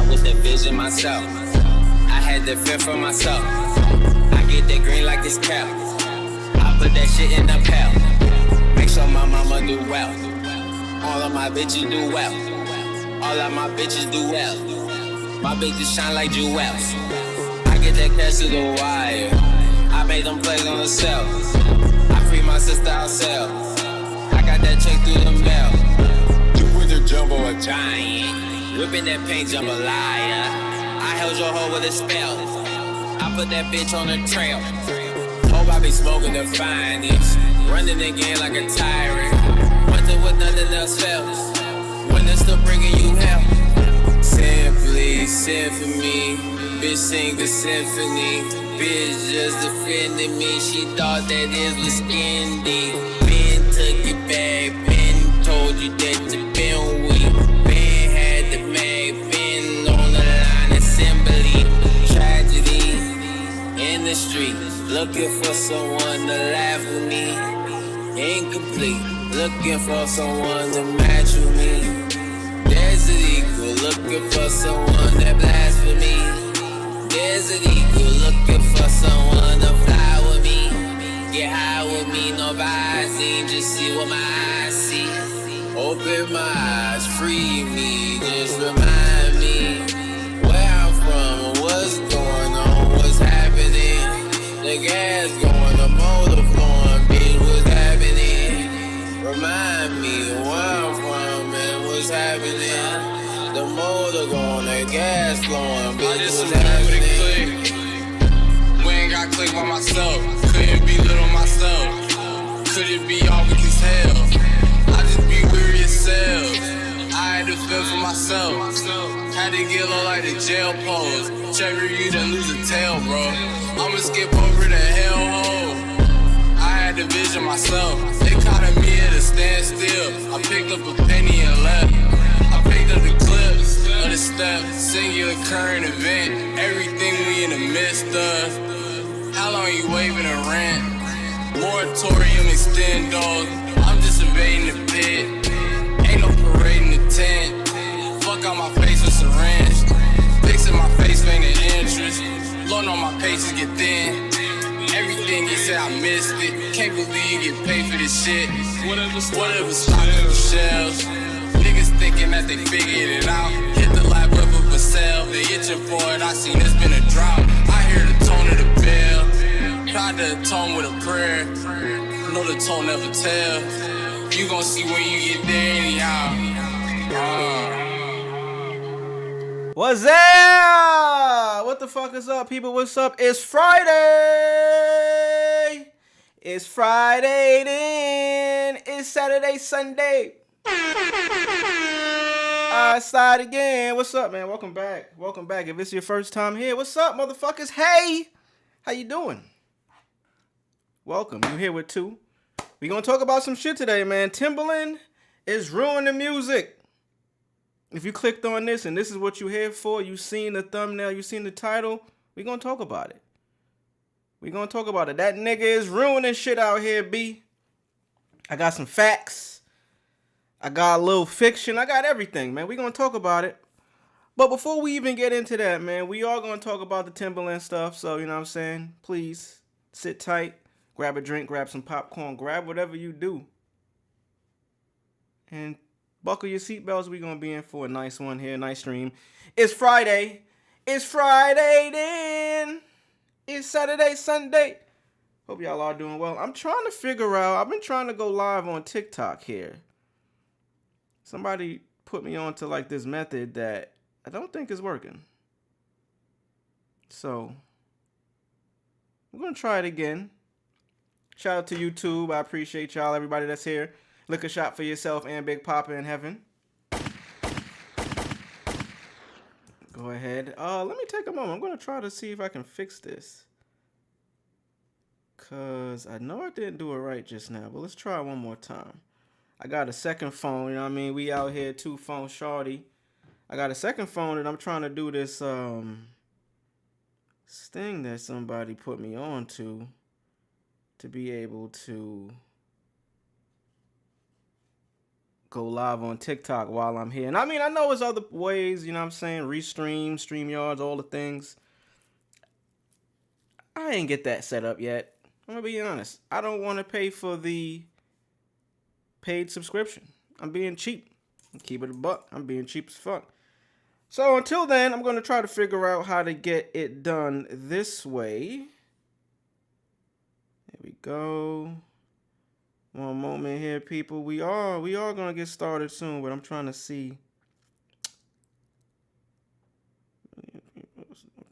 out with the vision myself. I had the fear for myself. I get that green like it's cap. I put that shit in the pail. Make sure my mama do well. All of my bitches do well. All of my bitches do well. My bitches shine like jewels. I get that cash to the wire. I made them plays on the cell. I free my sister outsell. I got that check through the mail. You with the jumbo a giant. Whipping that paint jambalaya. I held your hoe with a spell. I put that bitch on the trail. Hope I be smoking the finest. Running the game like a tyrant. Winter with nothing else fails. Winter still bringing you hell. Simply, symphony. Bitch sing the symphony. Bitch just defended me. She thought that it was skin deep. Ben took it back. Ben told you that you been weak. Ben had the mag. Ben on the line. Assembly. Tragedy in the street. Looking for someone to laugh with me. Incomplete. Looking for someone to match with me. There's an equal. Looking for someone that blasphemy. There's an equal. Looking for someone to fly with me. Get high with me. No Visine. Just see what my eyes see. Open my eyes. Free me. Just remind me where I'm from. What's going on. What's happening. The gas going, the motor flowing, bitch, what's happening? Remind me where I'm from and what's happening. The motor going, the gas flowing, bitch, what's happening? We ain't got click by myself, couldn't be little myself. Could it be all weak as hell? I just be weary as self. I had to feel for myself. Had to get low like the jail pose. Check review, then lose a tail, bro. I'ma skip over the hellhole. I had to vision myself. They caught me at a standstill. I picked up a penny and left. I picked up the clips of the step. Singular current event. Everything we in the midst of. How long you waving a rent? Moratorium extend, dog. I'm just evading the pit. Ain't no parade in the tent. Fuck out my face with syringe. Fixing my face ain't an interest. Loan on my pages get thin. Everything you said I missed it. Can't believe you get paid for this shit. Whatever stock on the shelves. Niggas thinking that they figured it out. Hit the lap up of a cell. They itching for it. I seen it's been a drought. I hear the tone of the bell. Tried to atone with a prayer. Know the tone never tell. You gon' see when you get there anyhow. What's up? What the fuck is up, people? What's up? It's Friday. It's Friday then. It's Saturday, Sunday. I slide again. What's up, man? Welcome back. Welcome back. If it's your first time here, what's up, motherfuckers? Hey, how you doing? Welcome. You here with two. We gonna talk about some shit today, man. Timbaland is ruining music. If you clicked on this and this is what you're here for, you seen the thumbnail, you seen the title, we gonna talk about it. We gonna talk about it. That nigga is ruining shit out here, B. I got some facts. I got a little fiction. I got everything, man. We gonna talk about it. But before we even get into that, man, we are gonna talk about the Timbaland stuff. So, you know what I'm saying? Please sit tight, grab a drink, grab some popcorn, grab whatever you do. And buckle your seatbelts. We're going to be in for a nice one here, nice stream. It's Friday. It's Friday then. It's Saturday, Sunday. Hope y'all are doing well. I'm trying to figure out, I've been trying to go live on TikTok here. Somebody put me on to like this method that I don't think is working. So, we're going to try it again. Shout out to YouTube. I appreciate y'all, everybody that's here. Lick a shot for yourself and Big Papa in heaven. Go ahead. Let me take a moment. I'm going to try to see if I can fix this. Because I know I didn't do it right just now. But let's try one more time. I got a second phone. You know what I mean? We out here, two phone shorty. I got a second phone and I'm trying to do this thing that somebody put me on to be able to go live on TikTok while I'm here. And I mean, I know there's other ways, you know what I'm saying? Restream, StreamYards, all the things. I ain't get that set up yet. I'm gonna be honest. I don't want to pay for the paid subscription. I'm being cheap. Keep it a buck. I'm being cheap as fuck. So until then, I'm gonna try to figure out how to get it done this way. There we go. One moment here, people. We are gonna get started soon, but I'm trying to see.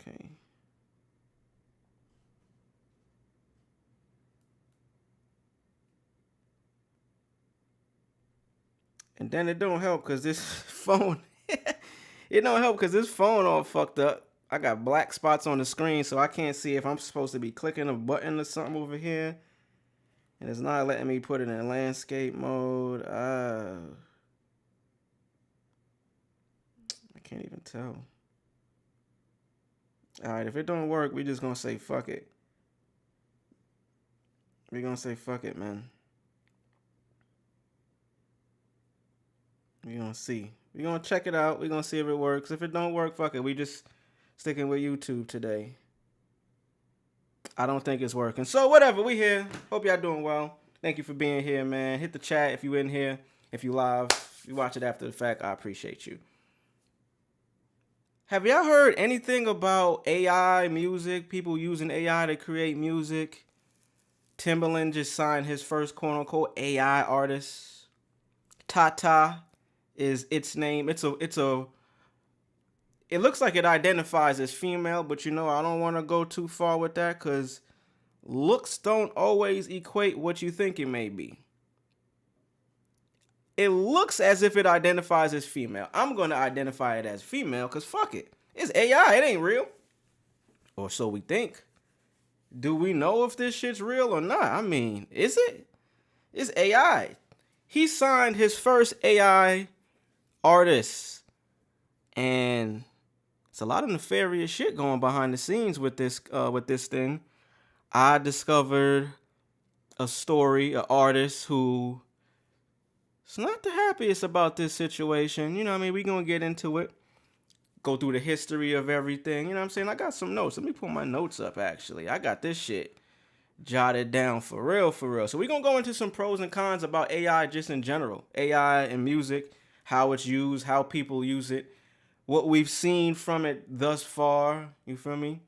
Okay. And then it don't help because this phone, it don't help because this phone all fucked up. I got black spots on the screen, so I can't see if I'm supposed to be clicking a button or something over here. And it's not letting me put it in landscape mode. I can't even tell. All right, if it don't work, we just gonna say fuck it. We're gonna say fuck it, man. We're gonna see. We're gonna check it out. We're gonna see if it works. If it don't work, fuck it. We just sticking with YouTube today. I don't think it's working. So whatever, we here. Hope y'all doing well. Thank you for being here, man. Hit the chat if you in here. If you live, if you watch it after the fact, I appreciate you. Have y'all heard anything about AI music? People using AI to create music? Timbaland just signed his first quote-unquote AI artist. Tata is its name. It looks like it identifies as female, but you know, I don't want to go too far with that because looks don't always equate what you think it may be. It looks as if it identifies as female. I'm going to identify it as female because fuck it. It's AI. It ain't real. Or so we think. Do we know if this shit's real or not? I mean, is it? It's AI. He signed his first AI artist. And it's a lot of nefarious shit going behind the scenes with this thing. I discovered a story, an artist who is not the happiest about this situation. You know what I mean? We're going to get into it. Go through the history of everything. You know what I'm saying? I got some notes. Let me pull my notes up, actually. I got this shit jotted down for real, for real. So we're going to go into some pros and cons about AI just in general. AI and music, how it's used, how people use it, what we've seen from it thus far. You feel me?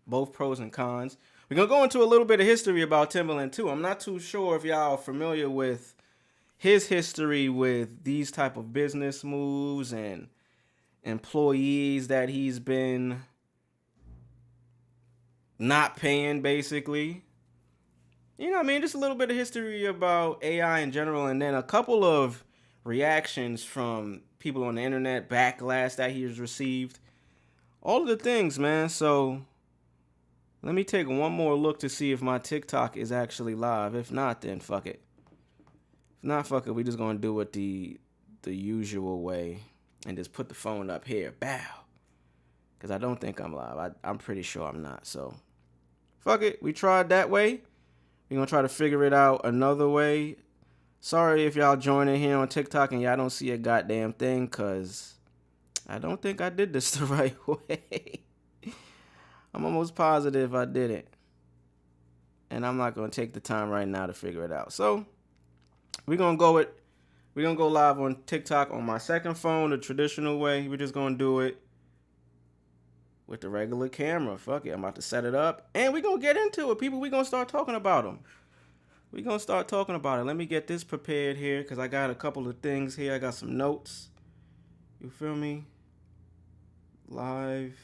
Both pros and cons. We're going to go into a little bit of history about Timbaland, too. I'm not too sure if y'all are familiar with his history with these type of business moves and employees that he's been not paying, basically. You know what I mean? Just a little bit of history about AI in general, and then a couple of reactions from people on the internet, backlash that he has received. All of the things, man. So let me take one more look to see if my TikTok is actually live. If not, then fuck it. If not, fuck it. We just gonna do it the usual way and just put the phone up here. Bow. Because I don't think I'm live. I'm pretty sure I'm not. So fuck it. We tried that way. We're gonna try to figure it out another way. Sorry if y'all joining here on TikTok and y'all don't see a goddamn thing, because I don't think I did this the right way. I'm almost positive I did it. And I'm not going to take the time right now to figure it out. So we're going to go live on TikTok on my second phone, the traditional way. We're just going to do it with the regular camera. Fuck it. I'm about to set it up. And we're going to get into it, people. We're going to start talking about them. We're going to start talking about it. Let me get this prepared here because I got a couple of things here. I got some notes. You feel me? Live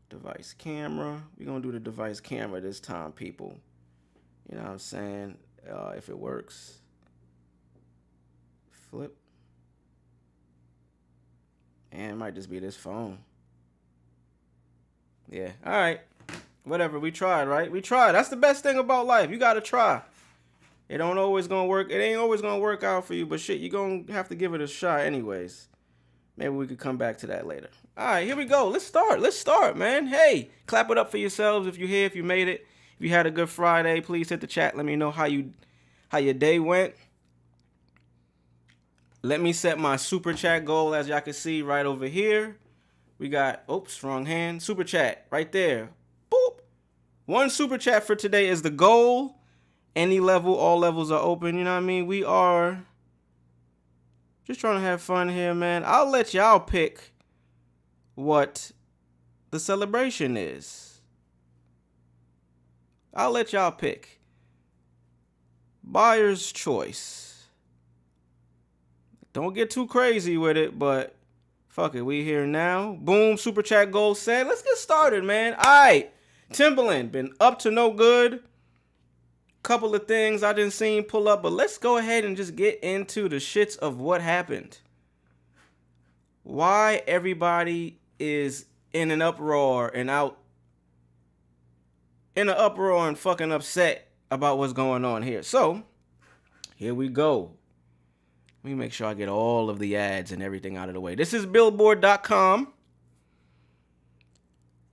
device camera. We're going to do the device camera this time, people. You know what I'm saying? If it works. Flip. And it might just be this phone. Yeah. All right. Whatever. We tried, right? We tried. That's the best thing about life. You got to try. It don't always going to work. It ain't always going to work out for you. But shit, you're going to have to give it a shot anyways. Maybe we could come back to that later. All right, here we go. Let's start, man. Hey, clap it up for yourselves if you're here, if you made it. If you had a good Friday, please hit the chat. Let me know how your day went. let me set my super chat goal, as y'all can see right over here. We got, oops, wrong hand. Super chat right there. Boop. One super chat for today is the goal. Any level, all levels are open. You know what I mean? We are just trying to have fun here, man. I'll let y'all pick what the celebration is. I'll let y'all pick. Buyer's choice. Don't get too crazy with it, but fuck it, we here now. Boom, super chat goal set. Let's get started, man. All right, Timbaland been up to no good. Couple of things I didn't see pull up, but let's go ahead and just get into the shits of what happened. Why everybody is in an uproar and out in an uproar and fucking upset about what's going on here. So, here we go. Let me make sure I get all of the ads and everything out of the way. This is Billboard.com.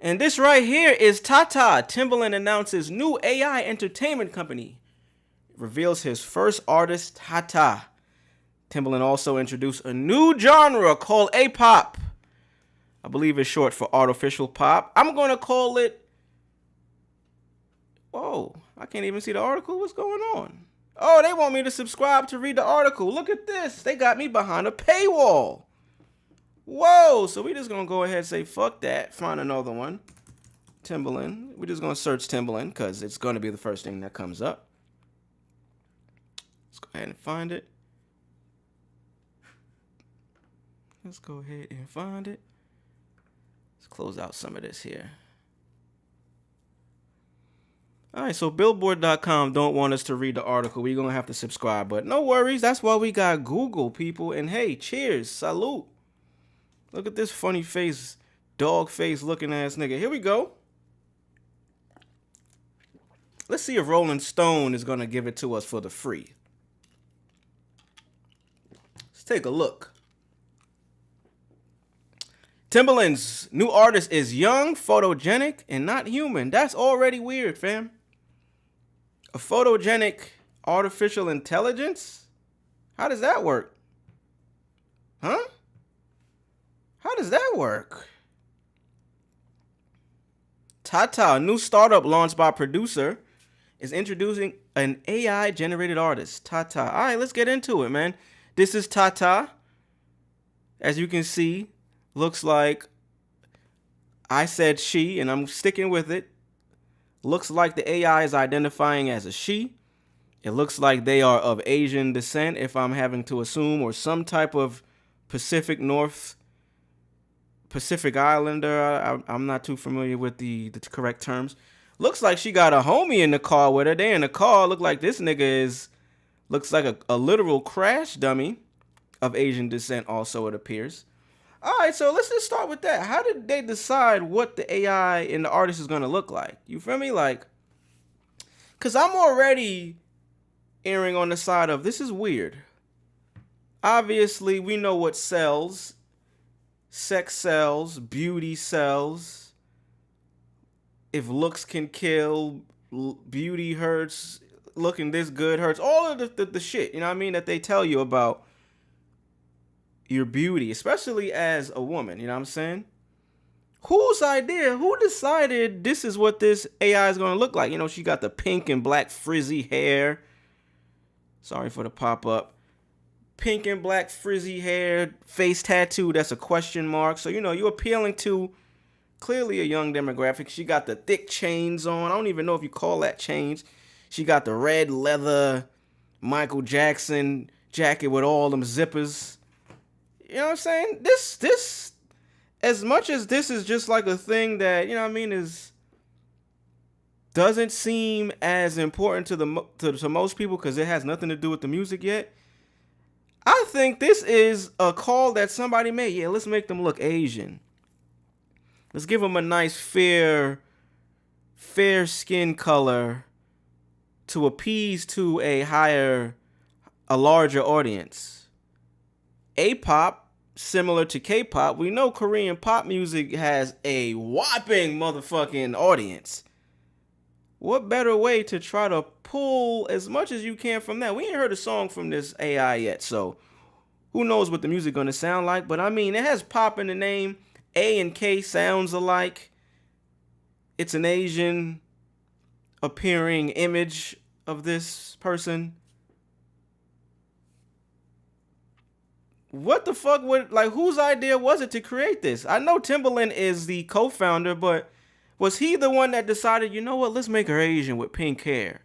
And this right here is Tata. Timbaland announces new AI entertainment company. Reveals his first artist, Tata. Timbaland also introduced a new genre called A-pop. I believe it's short for artificial pop. I'm going to call it... Whoa, I can't even see the article. What's going on? Oh, they want me to subscribe to read the article. Look at this. They got me behind a paywall. Whoa, so we just gonna go ahead and say fuck that, find another one. Timbaland. We're just gonna search Timbaland because it's gonna be the first thing that comes up. Let's go ahead and find it. Let's go ahead and find it. Let's close out some of this here. Alright, so Billboard.com don't want us to read the article. We're gonna have to subscribe, but no worries, that's why we got Google, people. And hey, cheers, salute. Look at this funny face, dog face looking ass nigga. Here we go. Let's see if Rolling Stone is going to give it to us for the free. Let's take a look. Timbaland's new artist is young, photogenic, and not human. That's already weird, fam. A photogenic artificial intelligence? How does that work? Huh? How does that work? Tata, a new startup launched by producer, is introducing an AI-generated artist. Tata. All right, let's get into it, man. This is Tata. As you can see, looks like I said she, and I'm sticking with it. Looks like the AI is identifying as a she. It looks like they are of Asian descent, if I'm having to assume, or some type of Pacific Islander. I'm not too familiar with the correct terms. Looks like she got a homie in the car with her. They in the car. Look like this nigga looks like a literal crash dummy of Asian descent also, it appears. All right, so let's just start with that. How did they decide what the AI and the artist is going to look like? You feel me? Like, because I'm already erring on the side of this is weird. Obviously, we know what sells. Sex sells, beauty sells. If looks can kill, beauty hurts, looking this good hurts. All of the shit, you know what I mean, that they tell you about your beauty, especially as a woman, you know what I'm saying? Whose idea? Who decided this is what this AI is going to look like? You know, she got the pink and black frizzy hair. Sorry for the pop-up. Pink and black frizzy hair, face tattoo, that's a question mark. So, you know, you're appealing to clearly a young demographic. She got the thick chains on. I don't even know if you call that chains. She got the red leather Michael Jackson jacket with all them zippers. You know what I'm saying? This, as much as this is just like a thing that, you know what I mean, doesn't seem as important to most people because it has nothing to do with the music yet. I think this is a call that somebody made. Yeah, let's make them look Asian. Let's give them a nice fair skin color to appease to a larger audience. A-pop, similar to K-pop, we know Korean pop music has a whopping motherfucking audience. What better way to try to pull as much as you can from that? We ain't heard a song from this AI yet, so Who knows what the music gonna sound like? But I mean, it has pop in the name. A and K sounds alike. It's an Asian appearing image of this person. What the fuck whose idea was it to create this? I know Timbaland is the co-founder, but was he the one that decided, you know what, let's make her Asian with pink hair?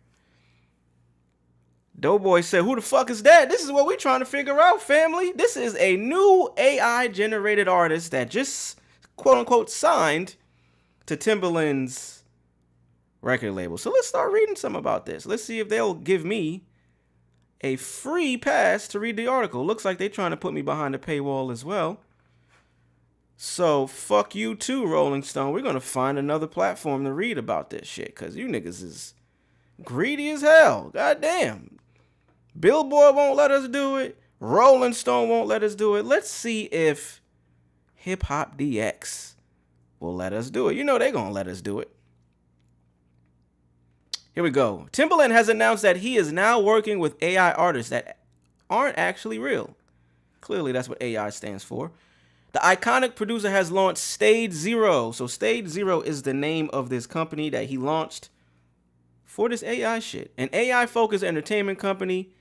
Doughboy said, who the fuck is that? This is what we're trying to figure out, family. This is a new AI generated artist that just quote unquote signed to Timbaland's record label. So let's start reading some about this. Let's see if they'll give me a free pass to read the article. Looks like they're trying to put me behind the paywall as well. So fuck you too, Rolling Stone. We're going to find another platform to read about this shit, because you niggas is greedy as hell. Goddamn. Billboard won't let us do it. Rolling Stone won't let us do it. Let's see if Hip Hop DX will let us do it. You know they're going to let us do it. Here we go. Timbaland has announced that he is now working with AI artists that aren't actually real. Clearly, that's what AI stands for. The iconic producer has launched Stage Zero. So Stage Zero is the name of this company that he launched for this AI shit. An AI-focused entertainment company,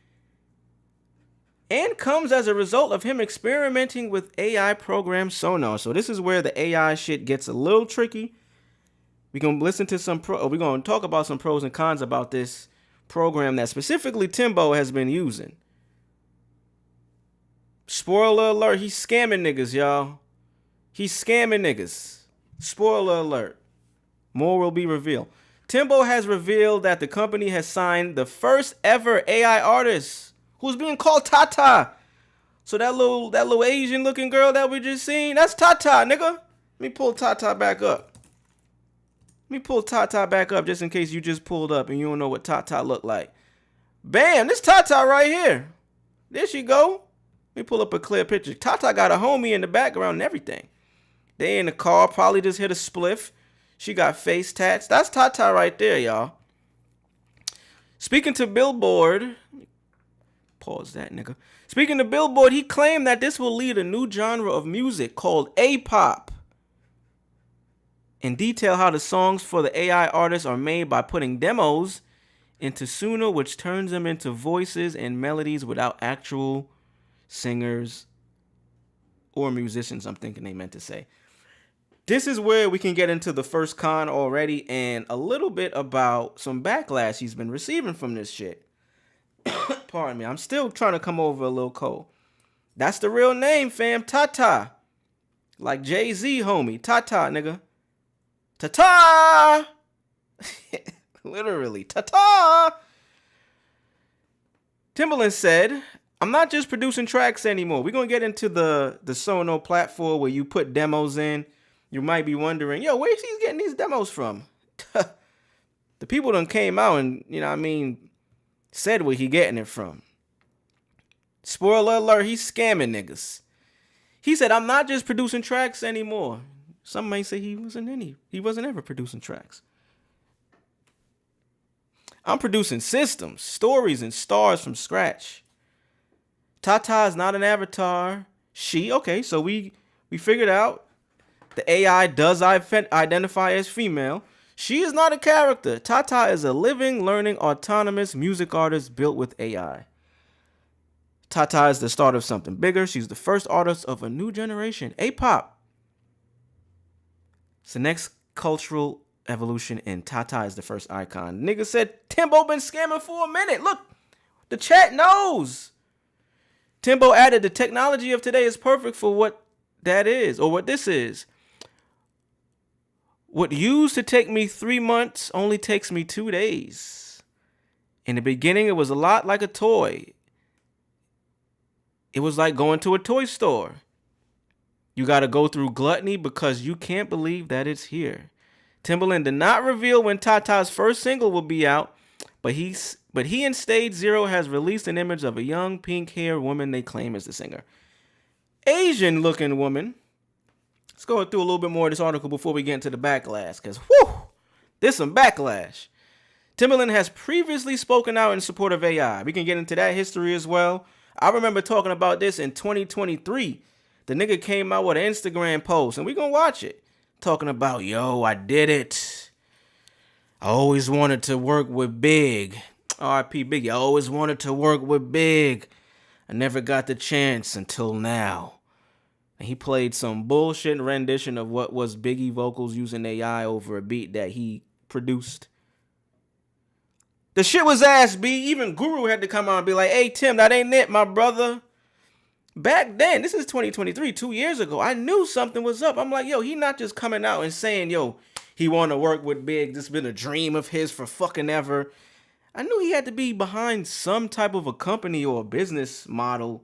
and comes as a result of him experimenting with AI program Sonar. So this is where the AI shit gets a little tricky. We're going to listen to we're going to talk about some pros and cons about this program that specifically Timbo has been using. Spoiler alert, he's scamming niggas, y'all. He's scamming niggas. Spoiler alert. More will be revealed. Timbo has revealed that the company has signed the first ever AI artist who's being called Tata. So that little Asian looking girl that we just seen, that's Tata, nigga. Let me pull Tata back up. Let me pull Tata back up just in case you just pulled up and you don't know what Tata look like. Bam, this Tata right here. There she go. Let me pull up a clear picture. Tata got a homie in the background and everything. They in the car, probably just hit a spliff. She got face tats. That's Tata right there, y'all. Speaking to Billboard, pause that, nigga. Speaking to Billboard, he claimed that this will lead a new genre of music called A-pop, and detail how the songs for the AI artists are made by putting demos into Suno, which turns them into voices and melodies without actual singers or musicians, I'm thinking they meant to say. This is where we can get into the first con already and a little bit about some backlash he's been receiving from this shit. Pardon me, I'm still trying to come over a little cold. That's the real name, fam. Tata. Like Jay-Z, homie. Tata, nigga. Ta-ta! Literally, ta-ta! Timbaland said, I'm not just producing tracks anymore. We're going to get into the Sono platform where you put demos in. You might be wondering, yo, where's he getting these demos from? The people done came out and, you know what I mean, said where he getting it from. Spoiler alert, he's scamming niggas. He said, I'm not just producing tracks anymore. Some may say he wasn't ever producing tracks. I'm producing systems, stories, and stars from scratch. Tata is not an avatar. Okay, so we figured out the AI does identify as female. She is not a character. Tata is a living, learning, autonomous music artist built with AI. Tata is the start of something bigger. She's the first artist of a new generation. A-pop. It's the next cultural evolution, and Tata is the first icon. Nigga said, Timbo been scamming for a minute. Look, the chat knows. Timbo added, the technology of today is perfect for what that is, or what this is. What used to take me 3 months only takes me 2 days. In the beginning, it was a lot like a toy. It was like going to a toy store. You got to go through gluttony because you can't believe that it's here. Timbaland did not reveal when Tata's first single will be out, but he in Stage Zero has released an image of a young pink-haired woman they claim is the singer. Asian-looking woman. Let's go through a little bit more of this article before we get into the backlash, because, there's some backlash. Timbaland has previously spoken out in support of AI. We can get into that history as well. I remember talking about this in 2023. The nigga came out with an Instagram post, and we gonna watch it. Talking about, yo, I did it. I always wanted to work with Big. R.I.P. Biggie. I always wanted to work with Big. I never got the chance until now. And he played some bullshit rendition of what was Biggie vocals using AI over a beat that he produced. The shit was ass, B. Even Guru had to come out and be like, hey, Tim, that ain't it, my brother. Back then, this is 2023, 2 years ago, I knew something was up. I'm like, yo, he not just coming out and saying, yo, he want to work with Big. This has been a dream of his for fucking ever. I knew he had to be behind some type of a company or a business model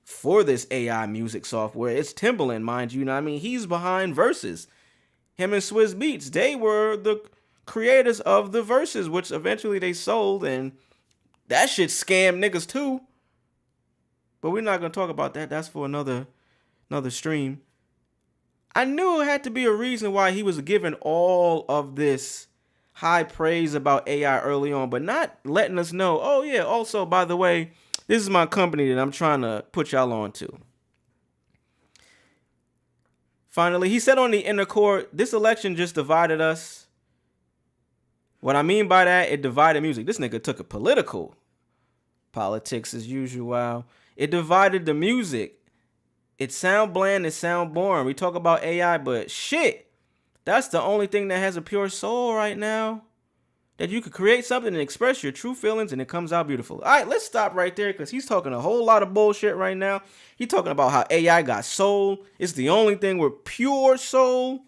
for this AI music software. It's Timbaland, mind you. You know what I mean? He's behind Verses. Him and Swizz Beatz, they were the creators of the Verses, which eventually they sold, and that shit scammed niggas too. But we're not going to talk about that. That's for another stream. I knew it had to be a reason why he was given all of this high praise about AI early on, but not letting us know, oh yeah, also, by the way, this is my company that I'm trying to put y'all on to. Finally, he said on the inner court, this election just divided us. What I mean by that, it divided music. This nigga took a political. Politics as usual. It divided the music. It sound bland, it sound boring. We talk about AI, but shit, that's the only thing that has a pure soul right now. That you could create something and express your true feelings and it comes out beautiful. All right, let's stop right there because he's talking a whole lot of bullshit right now. He's talking about how AI got soul. It's the only thing with pure soul.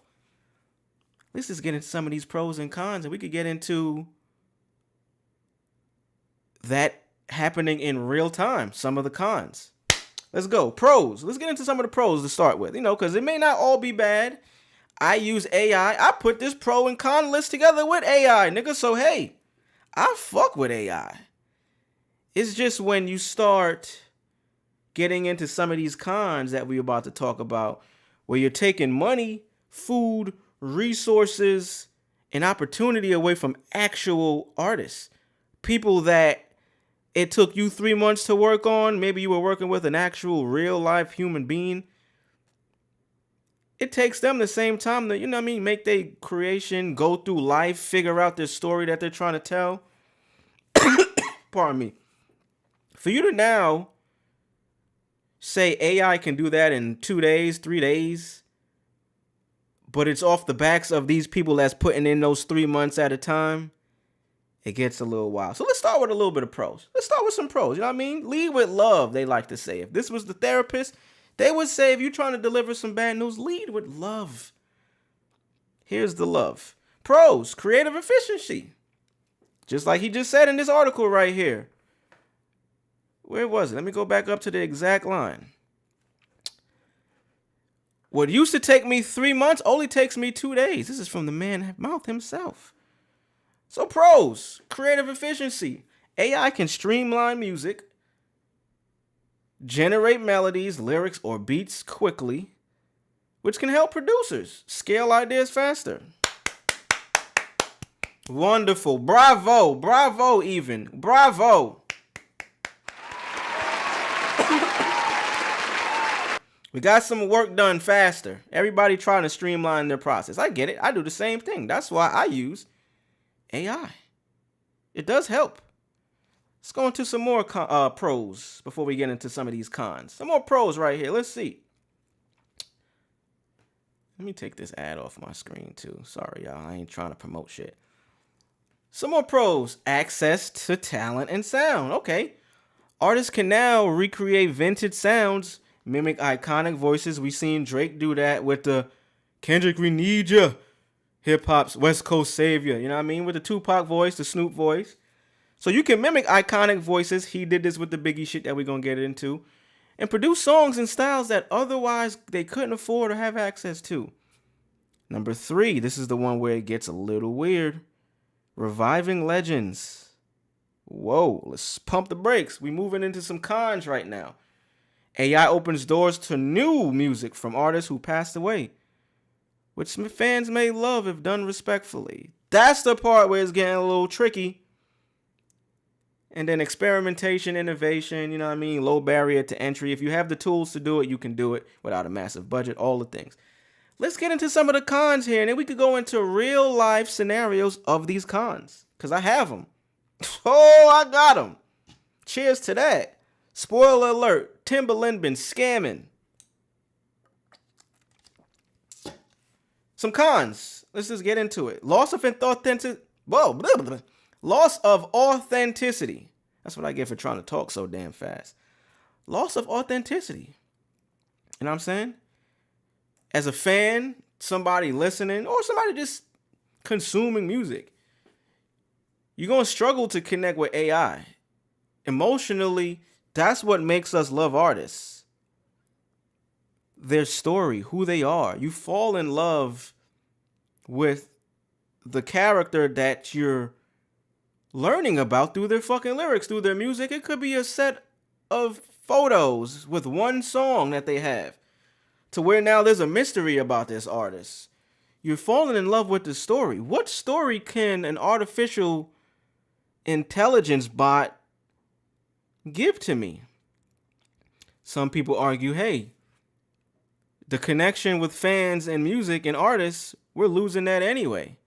Let's just get into some of these pros and cons and we could get into that happening in real time. Some of the cons. Let's go. Pros. Let's get into some of the pros to start with. You know, because it may not all be bad. I use AI. I put this pro and con list together with AI, nigga. So, hey, I fuck with AI. It's just when you start getting into some of these cons that we're about to talk about, where you're taking money, food, resources, and opportunity away from actual artists. People that it took you 3 months to work on. Maybe you were working with an actual real life human being. It takes them the same time to, you know what I mean, make their creation, go through life, figure out their story that they're trying to tell. Pardon me. For you to now say AI can do that in 2 days, 3 days, but it's off the backs of these people that's putting in those 3 months at a time, it gets a little wild. So let's start with a little bit of pros. Let's start with some pros. You know what I mean? Lead with love, they like to say. If this was the therapist, they would say if you're trying to deliver some bad news, lead with love. Here's the love. Pros, creative efficiency. Just like he just said in this article right here. Where was it? Let me go back up to the exact line. What used to take me 3 months only takes me 2 days. This is from the man's mouth himself. So pros, creative efficiency. AI can streamline music, generate melodies, lyrics, or beats quickly, which can help producers scale ideas faster. Wonderful. Bravo. Bravo even. Bravo. We got some work done faster. Everybody trying to streamline their process. I get it. I do the same thing. That's why I use AI. It does help. Let's go into some more pros before we get into some of these cons. Some more pros right here. Let's see. Let me take this ad off my screen too. Sorry, y'all. I ain't trying to promote shit. Some more pros. Access to talent and sound. Okay. Artists can now recreate vintage sounds, mimic iconic voices. We seen Drake do that with the Kendrick, we need ya. Hip-hop's West Coast savior. You know what I mean? With the Tupac voice, the Snoop voice. So you can mimic iconic voices. He did this with the Biggie shit that we're going to get into. And produce songs in styles that otherwise they couldn't afford or have access to. Number 3, this is the one where it gets a little weird. Reviving legends. Whoa, let's pump the brakes. We moving into some cons right now. AI opens doors to new music from artists who passed away, which fans may love if done respectfully. That's the part where it's getting a little tricky. And then experimentation, innovation, you know what I mean? Low barrier to entry. If you have the tools to do it, you can do it without a massive budget, all the things. Let's get into some of the cons here, and then we could go into real life scenarios of these cons, because I have them. Oh, I got them. Cheers to that. Spoiler alert, Timbaland been scamming. Some cons. Let's just get into it. Loss of authenticity. Whoa, blah, blah, blah. Loss of authenticity. That's what I get for trying to talk so damn fast. Loss of authenticity. You know what I'm saying? As a fan, somebody listening, or somebody just consuming music, you're going to struggle to connect with AI. Emotionally, that's what makes us love artists. Their story, who they are. You fall in love with the character that you're learning about through their fucking lyrics, through their music. It could be a set of photos with one song that they have, to where now there's a mystery about this artist. You're falling in love with the story. What story can an artificial intelligence bot give to me? Some people argue, hey, the connection with fans and music and artists, we're losing that anyway.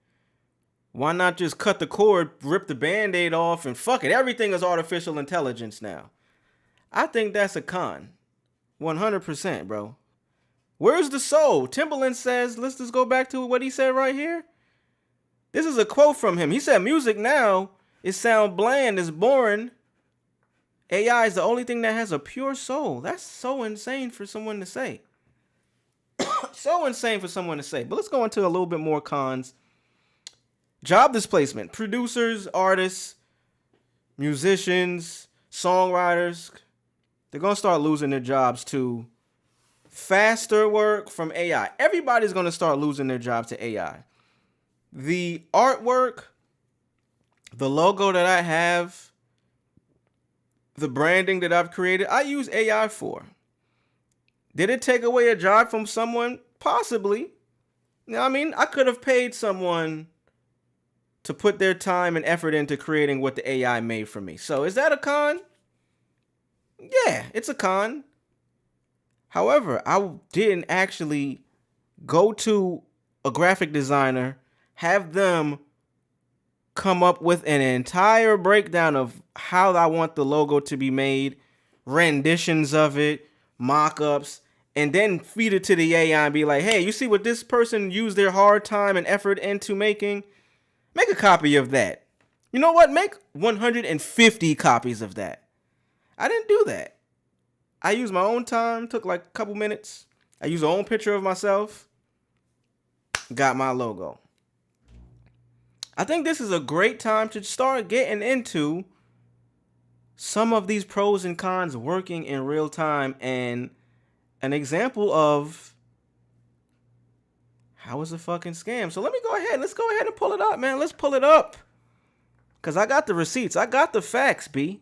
Why not just cut the cord, rip the Band-Aid off, and fuck it, everything is artificial intelligence now? I think that's a con. 100%, bro. Where's the soul? Timbaland says, let's just go back to what he said right here. This is a quote from him. He said, music now, it sound bland, it's boring. AI is the only thing that has a pure soul. That's so insane for someone to say. So insane for someone to say. But let's go into a little bit more cons. Job displacement. Producers, artists, musicians, songwriters, they're going to start losing their jobs to faster work from AI. Everybody's going to start losing their job to AI. The artwork, the logo that I have, the branding that I've created, I use AI for. Did it take away a job from someone? Possibly. You know what I mean? I could have paid someone to put their time and effort into creating what the AI made for me. So is that a con? Yeah, it's a con. However, I didn't actually go to a graphic designer, have them come up with an entire breakdown of how I want the logo to be made, renditions of it, mock-ups, and then feed it to the AI and be like, hey, you see what this person used their hard time and effort into making? Make a copy of that. You know what? Make 150 copies of that. I didn't do that. I used my own time, took like a couple minutes. I used my own picture of myself, got my logo. I think this is a great time to start getting into some of these pros and cons working in real time, and an example of how it's a fucking scam. So let me go ahead. Let's go ahead and pull it up, man. Let's pull it up. Because I got the receipts. I got the facts, B.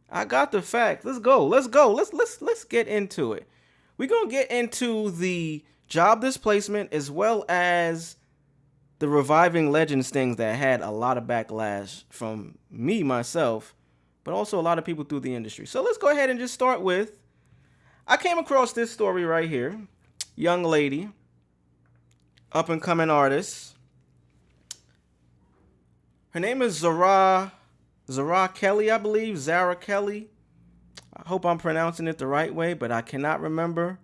I got the facts. Let's go. Let's go. Let's get into it. We're going to get into the job displacement as well as the reviving legends things that had a lot of backlash from me, myself, but also a lot of people through the industry. So let's go ahead and just start with, I came across this story right here. Young lady, up and coming artist. Her name is Zara Kelly, I believe. Zara Kelly. I hope I'm pronouncing it the right way, but I cannot remember,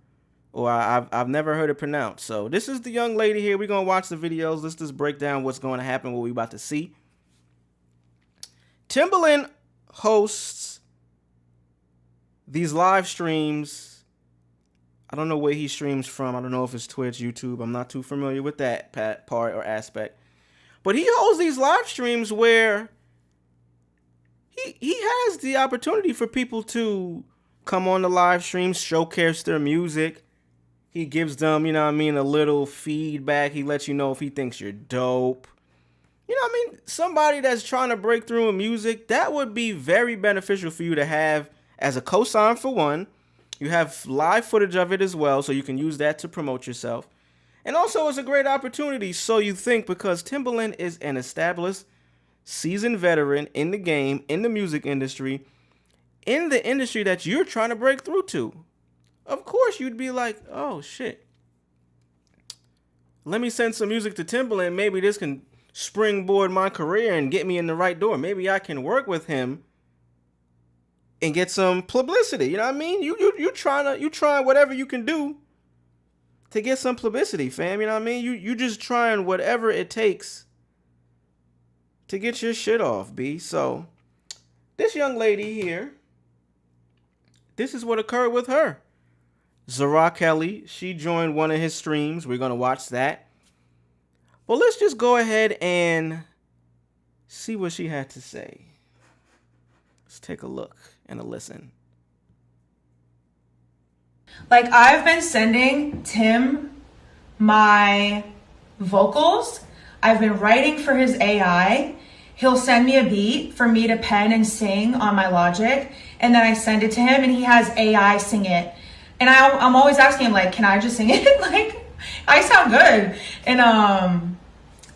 or I've never heard it pronounced. So this is the young lady here. We're going to watch the videos. Let's just break down what's going to happen, what we're about to see. Timbaland hosts these live streams. I don't know where he streams from. I don't know if it's Twitch, YouTube. I'm not too familiar with that part or aspect. But he holds these live streams where he has the opportunity for people to come on the live streams, showcase their music. He gives them, you know what I mean, a little feedback. He lets you know if he thinks you're dope. You know what I mean? Somebody that's trying to break through in music, that would be very beneficial for you to have as a cosign for one. You have live footage of it as well, so you can use that to promote yourself. And also, it's a great opportunity, so you think, because Timbaland is an established seasoned veteran in the game, in the music industry, in the industry that you're trying to break through to. Of course, you'd be like, oh, shit. Let me send some music to Timbaland. Maybe this can springboard my career and get me in the right door. Maybe I can work with him and get some publicity. You know what I mean? You trying whatever you can do to get some publicity, fam. You know what I mean? You just trying whatever it takes to get your shit off, B. So this young lady here, this is what occurred with her. Zara Kelly, she joined one of his streams. We're going to watch that. Well, let's just go ahead and see what she had to say. Let's take a look and a listen. Like, I've been sending Tim my vocals. I've been writing for his AI. He'll send me a beat for me to pen and sing on my Logic. And then I send it to him and he has AI sing it. And I'm always asking him, like, can I just sing it? Like, I sound good. And,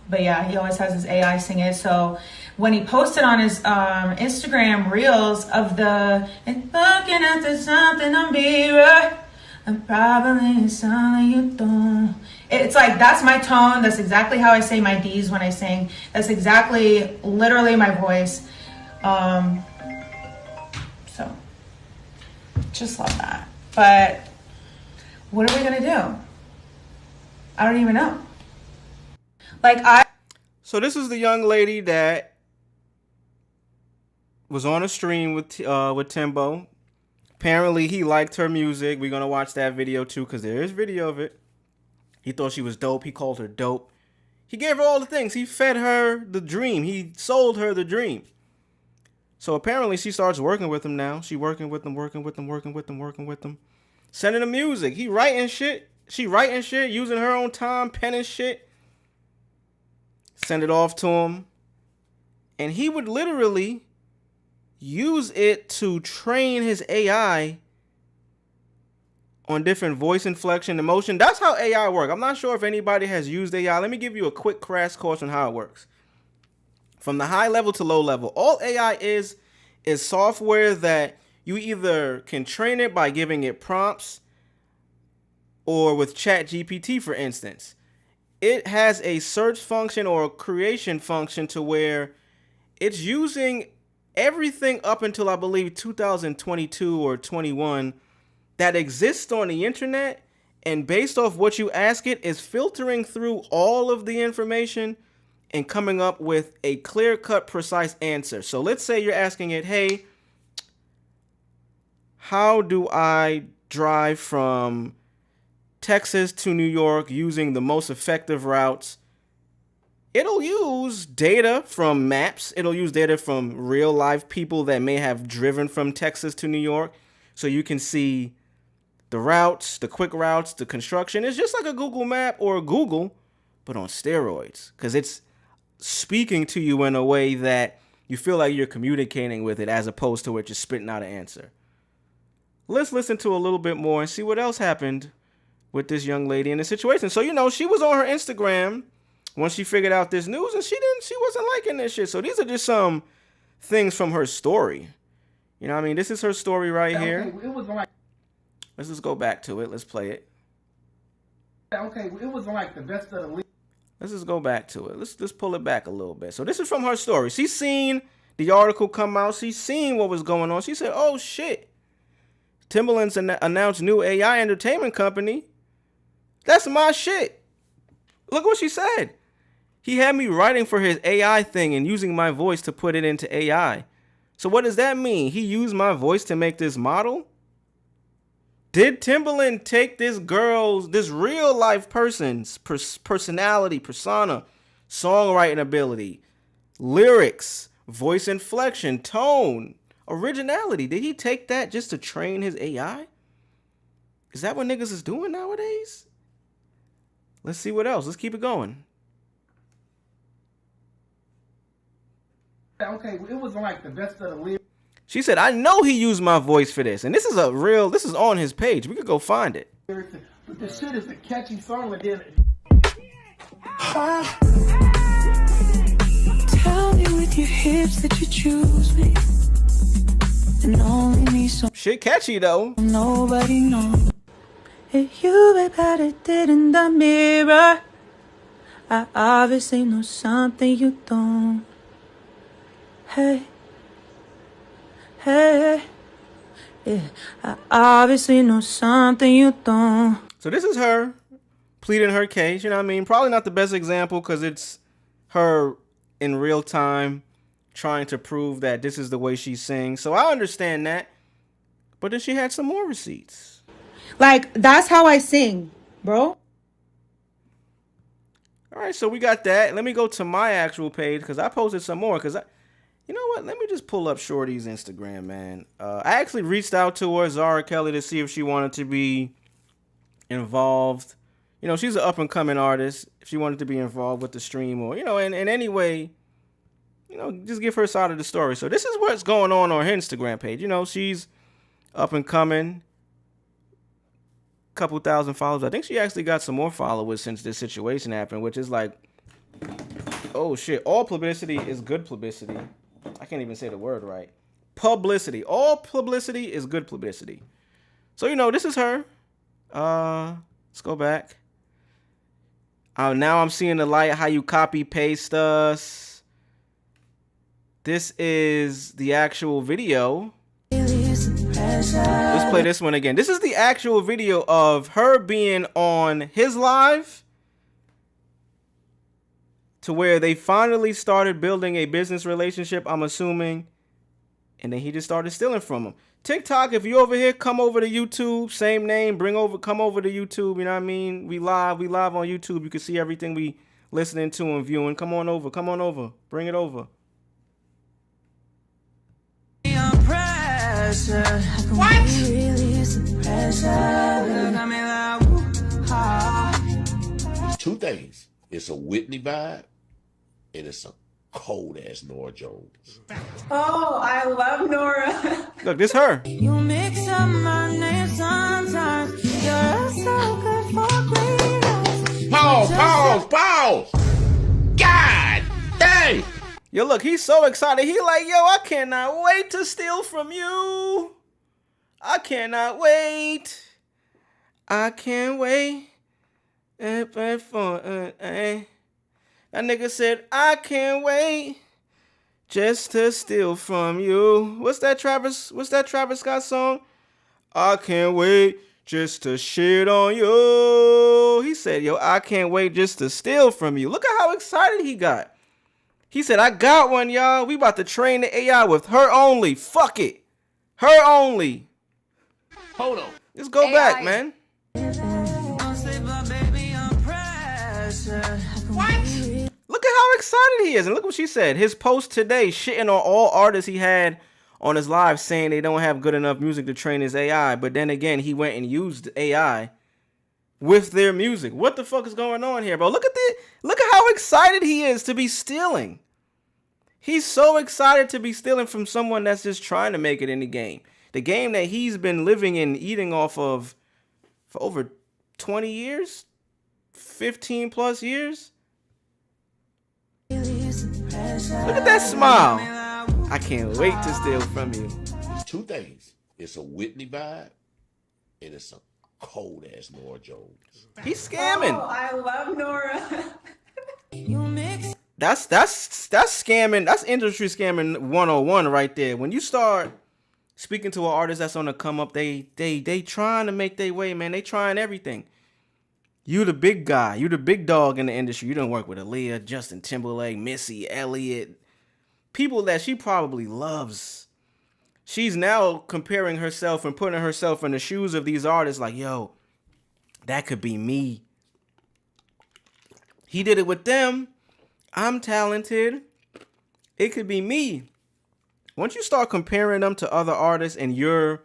but yeah, he always has his AI sing it. So when he posted on his Instagram reels of the, and looking at the something I'm be right, I'm probably something you don't. It's like, that's my tone. That's exactly how I say my D's when I sing. That's exactly, literally my voice. So, just love that. But what are we going to do? I don't even know. So this is the young lady that was on a stream with Timbo. Apparently he liked her music. We're going to watch that video too because there is video of it. He thought she was dope. He called her dope. He gave her all the things. He fed her the dream. He sold her the dream. So apparently she starts working with him now. She working with him. Sending him music. He writing shit. She writing shit, using her own time, penning shit. Send it off to him. And he would literally use it to train his AI on different voice inflection, emotion. That's how AI works. I'm not sure if anybody has used AI. Let me give you a quick crash course on how it works. From the high level to low level, all AI is software that you either can train it by giving it prompts or with ChatGPT, for instance. It has a search function or a creation function to where it's using everything up until, I believe, 2022 or 21 that exists on the internet, and based off what you ask it, is filtering through all of the information and coming up with a clear-cut, precise answer. So let's say you're asking it, hey, how do I drive from Texas to New York using the most effective routes? It'll use data from maps. It'll use data from real life people that may have driven from Texas to New York. So you can see the routes, the quick routes, the construction. It's just like a Google map or a Google, but on steroids. Because it's speaking to you in a way that you feel like you're communicating with it as opposed to it just spitting out an answer. Let's listen to a little bit more and see what else happened with this young lady in the situation. So, you know, she was on her Instagram once she figured out this news, and she wasn't liking this shit. So these are just some things from her story. You know what I mean? This is her story right here. It was like, let's just go back to it. Let's play it. okay, it was like the best of the league. Let's just go back to it. Let's pull it back a little bit. So this is from her story. She's seen the article come out. She's seen what was going on. She said, oh, shit. Timbaland's announced new AI entertainment company. That's my shit. Look what she said. He had me writing for his AI thing and using my voice to put it into AI. So what does that mean? He used my voice to make this model? Did Timbaland take this real life person's personality, persona, songwriting ability, lyrics, voice inflection, tone, originality? Did he take that just to train his AI? Is that what niggas is doing nowadays? Let's see what else. Let's keep it going. Okay, it was like the best of the league. She said, I know he used my voice for this. And this is on his page. We could go find it. But the shit is a catchy song that did it. Tell me with Your hips that you choose me. And only me, so Shit catchy though. nobody knows. If you about it did in the mirror, I obviously know something you don't. Hey, hey, yeah, I obviously know something you don't. So this is her pleading her case. You know what I mean? Probably not the best example because it's her in real time trying to prove that this is the way she sings. So I understand that. But then she had some more receipts. Like, that's how I sing, bro. All right, so we got that. Let me go to my actual page because I posted some more. Because you know what? Let me just pull up Shorty's Instagram, man. I actually reached out to her, Zara Kelly, to see if she wanted to be involved. You know, she's an up and coming artist. If she wanted to be involved with the stream or, you know, in any way, you know, just give her side of the story. So this is what's going on her Instagram page. You know, she's up and coming. Couple thousand followers. I think she actually got some more followers since this situation happened, which is like, oh shit, all publicity is good publicity. I can't even say the word right. Publicity. All publicity is good publicity. So, you know, this is her. Let's go back. Now I'm seeing the light how you copy paste us. This is the actual video. Let's play this one again. This is the actual video of her being on his live to where they finally started building a business relationship, I'm assuming. And then he just started stealing from him. TikTok, if you over here, come over to YouTube. Same name, come over to YouTube. You know what I mean? We live on YouTube. You can see everything we listening to and viewing. Come on over. Bring it over. What? Two things. It's a Whitney vibe, and it's a cold-ass Nora Jones. Oh, I love Nora. Look, this her. You mix up my name sometimes. You're so good for greatness. Pause! God dang! Yo, look, he's so excited. He like, yo, I cannot wait to steal from you. I cannot wait. I can't wait. That nigga said, I can't wait just to steal from you. What's that Travis Scott song? I can't wait just to shit on you. He said, yo, I can't wait just to steal from you. Look at how excited he got. He said, I got one, y'all. We about to train the AI with her only. Fuck it. Her only. Hold on. Let's go back, man. What? Look at how excited he is. And look what she said. His post today shitting on all artists he had on his live saying they don't have good enough music to train his AI. But then again, he went and used AI with their music. What the fuck is going on here, bro? Look at how excited he is to be stealing. He's so excited to be stealing from someone that's just trying to make it in the game. The game that he's been living and eating off of for over 20 years, 15 plus years. Look at that smile. I can't wait to steal from you. Two things. It's a Whitney vibe, and it's a cold-ass Nora Jones. He's scamming. Oh, I love Nora. That's scamming. That's industry scamming 101 right there. When you start speaking to an artist that's on the come up, they trying to make their way, man. They trying everything. You the big guy. You the big dog in the industry. You don't work with Aaliyah, Justin Timberlake, Missy Elliott. People that she probably loves. She's now comparing herself and putting herself in the shoes of these artists like, yo, that could be me. He did it with them. I'm talented. It could be me. Once you start comparing them to other artists and you're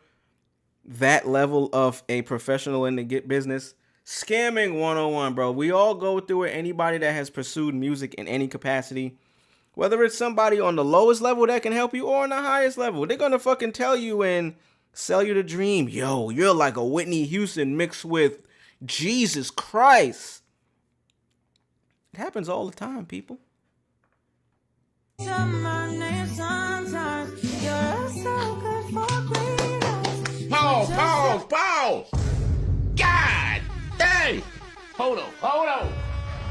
that level of a professional in the business, scamming 101, bro. We all go through it. Anybody that has pursued music in any capacity, whether it's somebody on the lowest level that can help you or on the highest level, they're going to fucking tell you and sell you the dream. Yo, you're like a Whitney Houston mixed with Jesus Christ. It happens all the time, people. Pause. God dang. Hold on.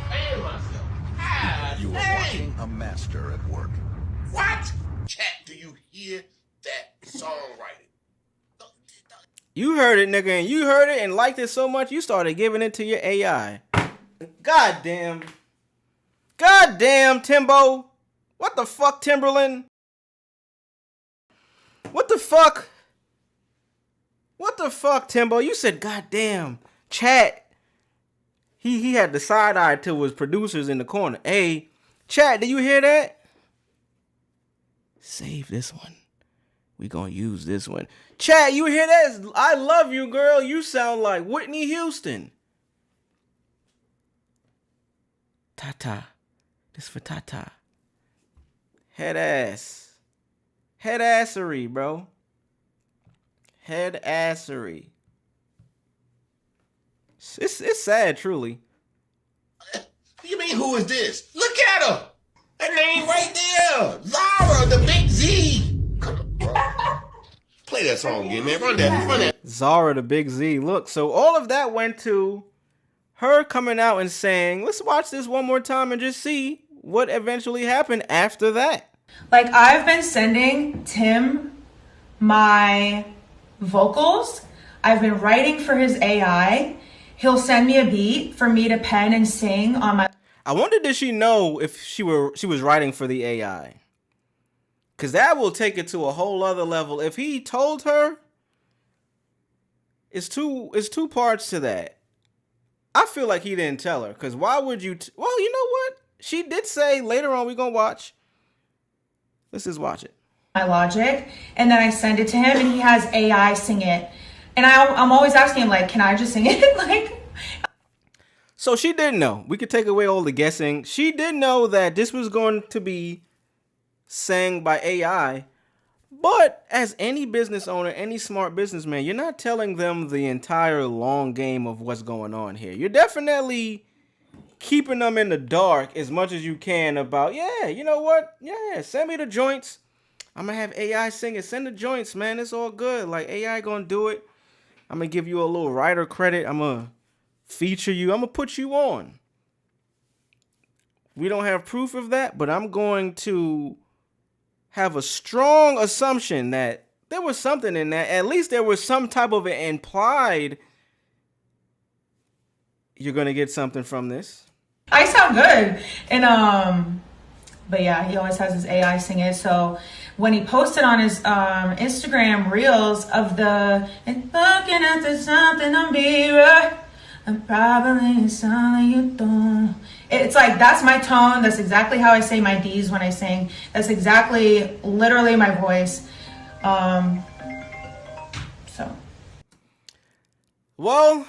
Man, myself. God You are dang. watching a master at work. What? Chat, do you hear that songwriting? You heard it, nigga, and you heard it and liked it so much, you started giving it to your AI. Goddamn, Timbo. What the fuck, Timberland? What the fuck, Timbo? You said goddamn. Chat. He had the side eye to his producers in the corner. Hey, chat, did you hear that? Save this one. We gonna use this one. Chat, you hear that? I love you, girl. You sound like Whitney Houston. Tata. This for Tata. Head assery, bro. Head assery. It's sad, truly. What do you mean, who is this? Look at her. Her name right there. Zara, the Big Z. Come on, bro. Play that song again, man. Run that. Zara, the Big Z. Look, so all of that went to her coming out and saying, let's watch this one more time and just see what eventually happened after that. Like, I've been sending Tim my vocals. I've been writing for his AI. He'll send me a beat for me to pen and sing on my... I wonder, did she know if she was writing for the AI? Because that will take it to a whole other level. If he told her, it's two parts to that. I feel like he didn't tell her. Because why would you... well, you know what? She did say later on, we're going to watch. Let's just watch it. My Logic. And then I send it to him and he has AI sing it. And I'm always asking him, like, can I just sing it? Like... So she didn't know. We could take away all the guessing. She did know that this was going to be sang by AI. But as any business owner, any smart businessman, you're not telling them the entire long game of what's going on here. You're definitely keeping them in the dark as much as you can about, yeah, you know what? Yeah, send me the joints. I'm going to have AI sing it. Send the joints, man. It's all good. Like, AI going to do it. I'm going to give you a little writer credit. I'm going to feature you. I'm going to put you on. We don't have proof of that, but I'm going to have a strong assumption that there was something in that. At least there was some type of an implied you're going to get something from this. I sound good. And, but yeah, he always has his AI sing it. So when he posted on his Instagram reels of the and looking at the something on mirror, and probably something you don't. It's like, that's my tone. That's exactly how I say my D's when I sing. That's exactly, literally my voice. So. Well,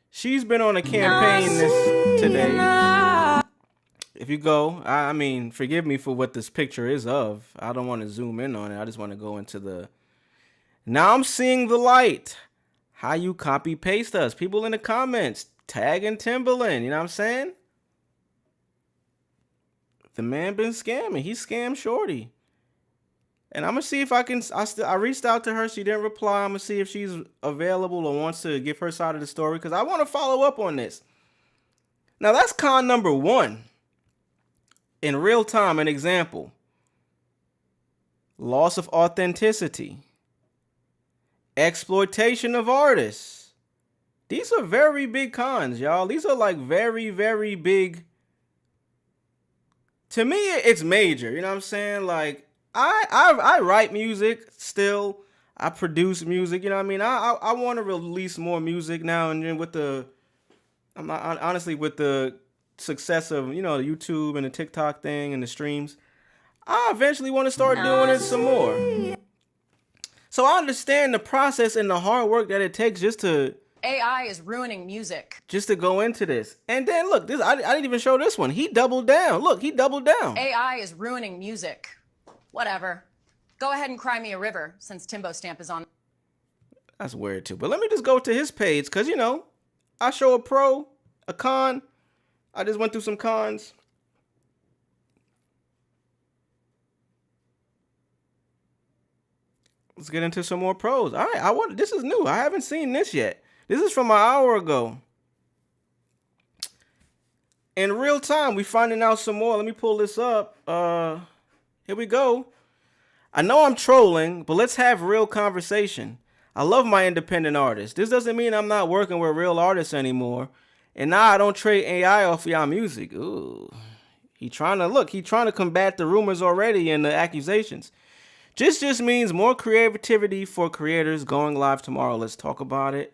she's been on a campaign today. If you go, I mean, forgive me for what this picture is of. I don't want to zoom in on it. I just want to go into the... Now I'm seeing the light. How you copy paste us. People in the comments tagging Timbaland. You know what I'm saying? The man been scamming. He scammed Shorty. And I'm going to see if I can... I reached out to her. She didn't reply. I'm going to see if she's available or wants to give her side of the story. Because I want to follow up on this. Now, that's con number one. In real time, an example. Loss of authenticity. Exploitation of artists. These are very big cons, y'all. These are like very, very big. To me, it's major. You know what I'm saying? Like, I write music still. I produce music. You know what I mean? I want to release more music now and then with the... I'm not, honestly, with the success of, you know, YouTube and the TikTok thing and the streams, I eventually want to start doing it some more. So I understand the process and the hard work that it takes just to... AI is ruining music. Just to go into this. And then look, this I didn't even show this one. He doubled down. Look, he doubled down. AI is ruining music. Whatever. Go ahead and cry me a river since Timbo stamp is on. That's weird too. But let me just go to his page because, you know, I show a pro, a con. I just went through some cons. Let's get into some more pros. All right, this is new. I haven't seen this yet. This is from an hour ago. In real time, we finding out some more. Let me pull this up. Here we go. I know I'm trolling, but let's have real conversation. I love my independent artists. This doesn't mean I'm not working with real artists anymore. And now I don't trade AI off y'all music. Ooh. He trying to combat the rumors already and the accusations. Just means more creativity for creators going live tomorrow. Let's talk about it.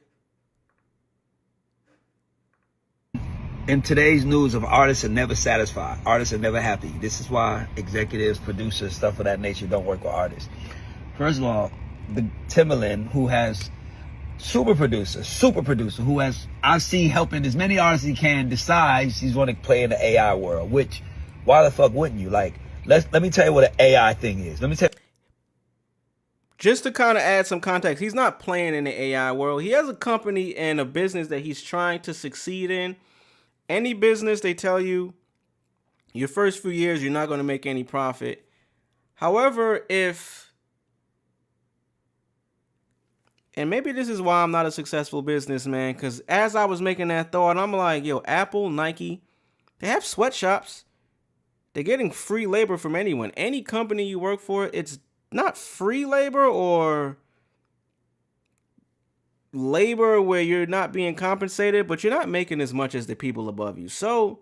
In today's news of artists are never satisfied. Artists are never happy. This is why executives, producers, stuff of that nature don't work with artists. First of all, the Timbaland, who has super producer, who has, I've seen helping as many artists as he can, decides he's going to play in the AI world, which, why the fuck wouldn't you? Like, let me tell you what an AI thing is. Let me tell you. Just to kind of add some context, he's not playing in the AI world. He has a company and a business that he's trying to succeed in. Any business, they tell you, your first few years, you're not going to make any profit. However, and maybe this is why I'm not a successful businessman, because as I was making that thought, I'm like, yo, Apple, Nike, they have sweatshops. They're getting free labor from anyone. Any company you work for, it's not free labor or labor where you're not being compensated, but you're not making as much as the people above you. So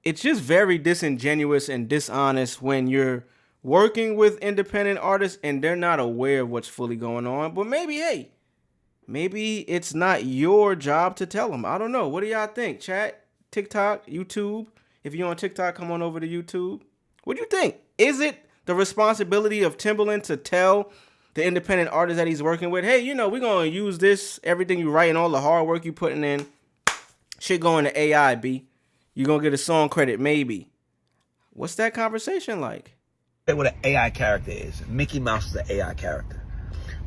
it's just very disingenuous and dishonest when you're working with independent artists and they're not aware of what's fully going on. But maybe it's not your job to tell them. I don't know. What do y'all think? Chat, TikTok, YouTube. If you're on TikTok, come on over to YouTube. What do you think? Is it the responsibility of Timbaland to tell the independent artist that he's working with, hey, we're going to use this, everything you write and all the hard work you putting in, shit going to AI, B. You're going to get a song credit, maybe. What's that conversation like? What an AI character is. Mickey Mouse is an AI character.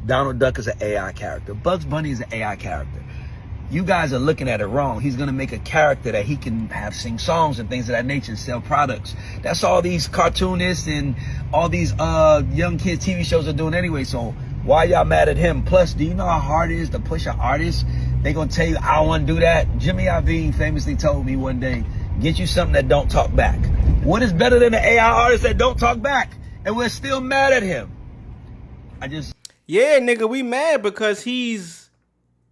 Donald Duck is an AI character. Bugs Bunny is an AI character. You guys are looking at it wrong. He's going to make a character that he can have sing songs and things of that nature and sell products. That's all these cartoonists and all these young kids TV shows are doing anyway. So why y'all mad at him? Plus, do you know how hard it is to push an artist? They going to tell you, I don't want to do that. Jimmy Iovine famously told me one day, get you something that don't talk back. What is better than an AI artist that don't talk back? And we're still mad at him. Yeah, nigga, we mad because he's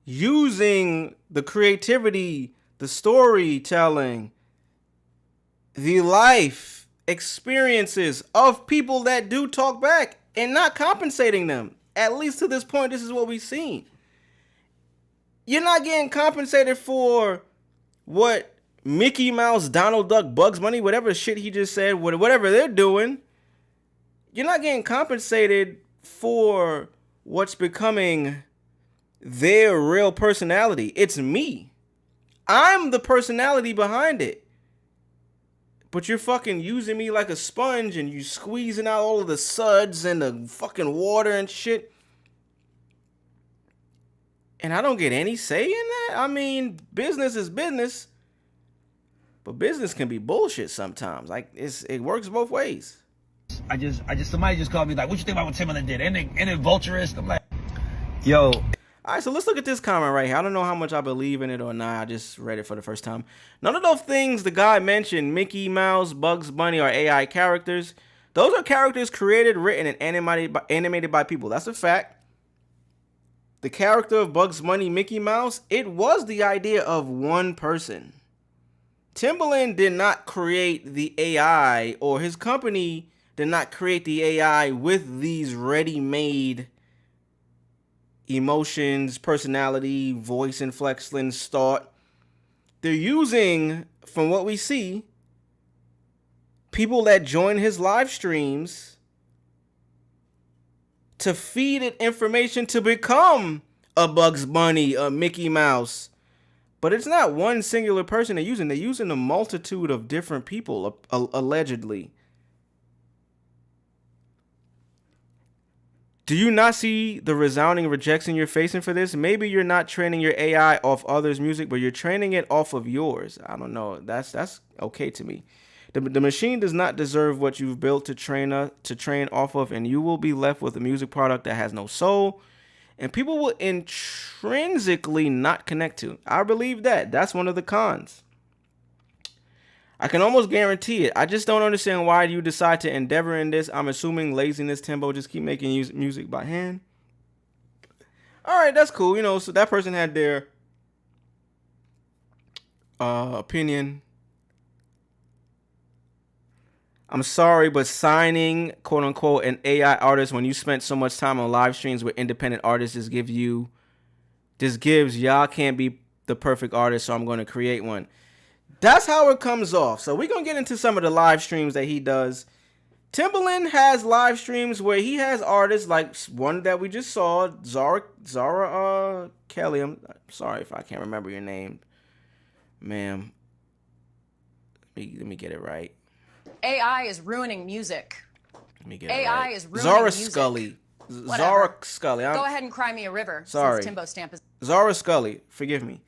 using the creativity, the storytelling, the life experiences of people that do talk back and not compensating them. At least to this point, this is what we've seen. You're not getting compensated for what Mickey Mouse, Donald Duck, Bugs Bunny, whatever shit he just said, whatever they're doing. You're not getting compensated for what's becoming their real personality. It's me. I'm the personality behind it. But you're fucking using me like a sponge and you squeezing out all of the suds and the fucking water and shit. And I don't get any say in that? I mean, business is business. But business can be bullshit sometimes. Like, it works both ways. Somebody just called me like, what you think about what Timbaland did? Ain't it vulturist? I'm like, yo. All right, so let's look at this comment right here. I don't know how much I believe in it or not. I just read it for the first time. None of those things the guy mentioned, Mickey Mouse, Bugs Bunny, are AI characters. Those are characters created, written, and animated by people. That's a fact. The character of Bugs Bunny, Mickey Mouse, it was the idea of one person. Timbaland did not create the AI, or his company did not create the AI with these ready-made emotions, personality, voice inflections, thought. They're using, from what we see, people that join his live streams to feed it information to become a Bugs Bunny, a Mickey Mouse. But it's not one singular person they're using. They're using a multitude of different people, allegedly. Do you not see the resounding rejection you're facing for this? Maybe you're not training your AI off others' music, but you're training it off of yours. I don't know. That's okay to me. The machine does not deserve what you've built to train off of, and you will be left with a music product that has no soul, and people will intrinsically not connect to. I believe that. That's one of the cons. I can almost guarantee it. I just don't understand why you decide to endeavor in this. I'm assuming laziness, Timbo. Just keep making music by hand. All right, that's cool. You know, so that person had their opinion. I'm sorry, but signing, quote unquote, an AI artist when you spent so much time on live streams with independent artists just gives y'all can't be the perfect artist, so I'm going to create one. That's how it comes off. So we're going to get into some of the live streams that he does. Timbaland has live streams where he has artists like one that we just saw, Zara Kelly. I'm sorry if I can't remember your name, ma'am. Let me get it right. AI is ruining music. Let me get AI it right. is ruining Zara music. Scully. Whatever. Zara Scully. Go ahead and cry me a river. Sorry. Since Timbo stamp is. Zara Scully. Forgive me.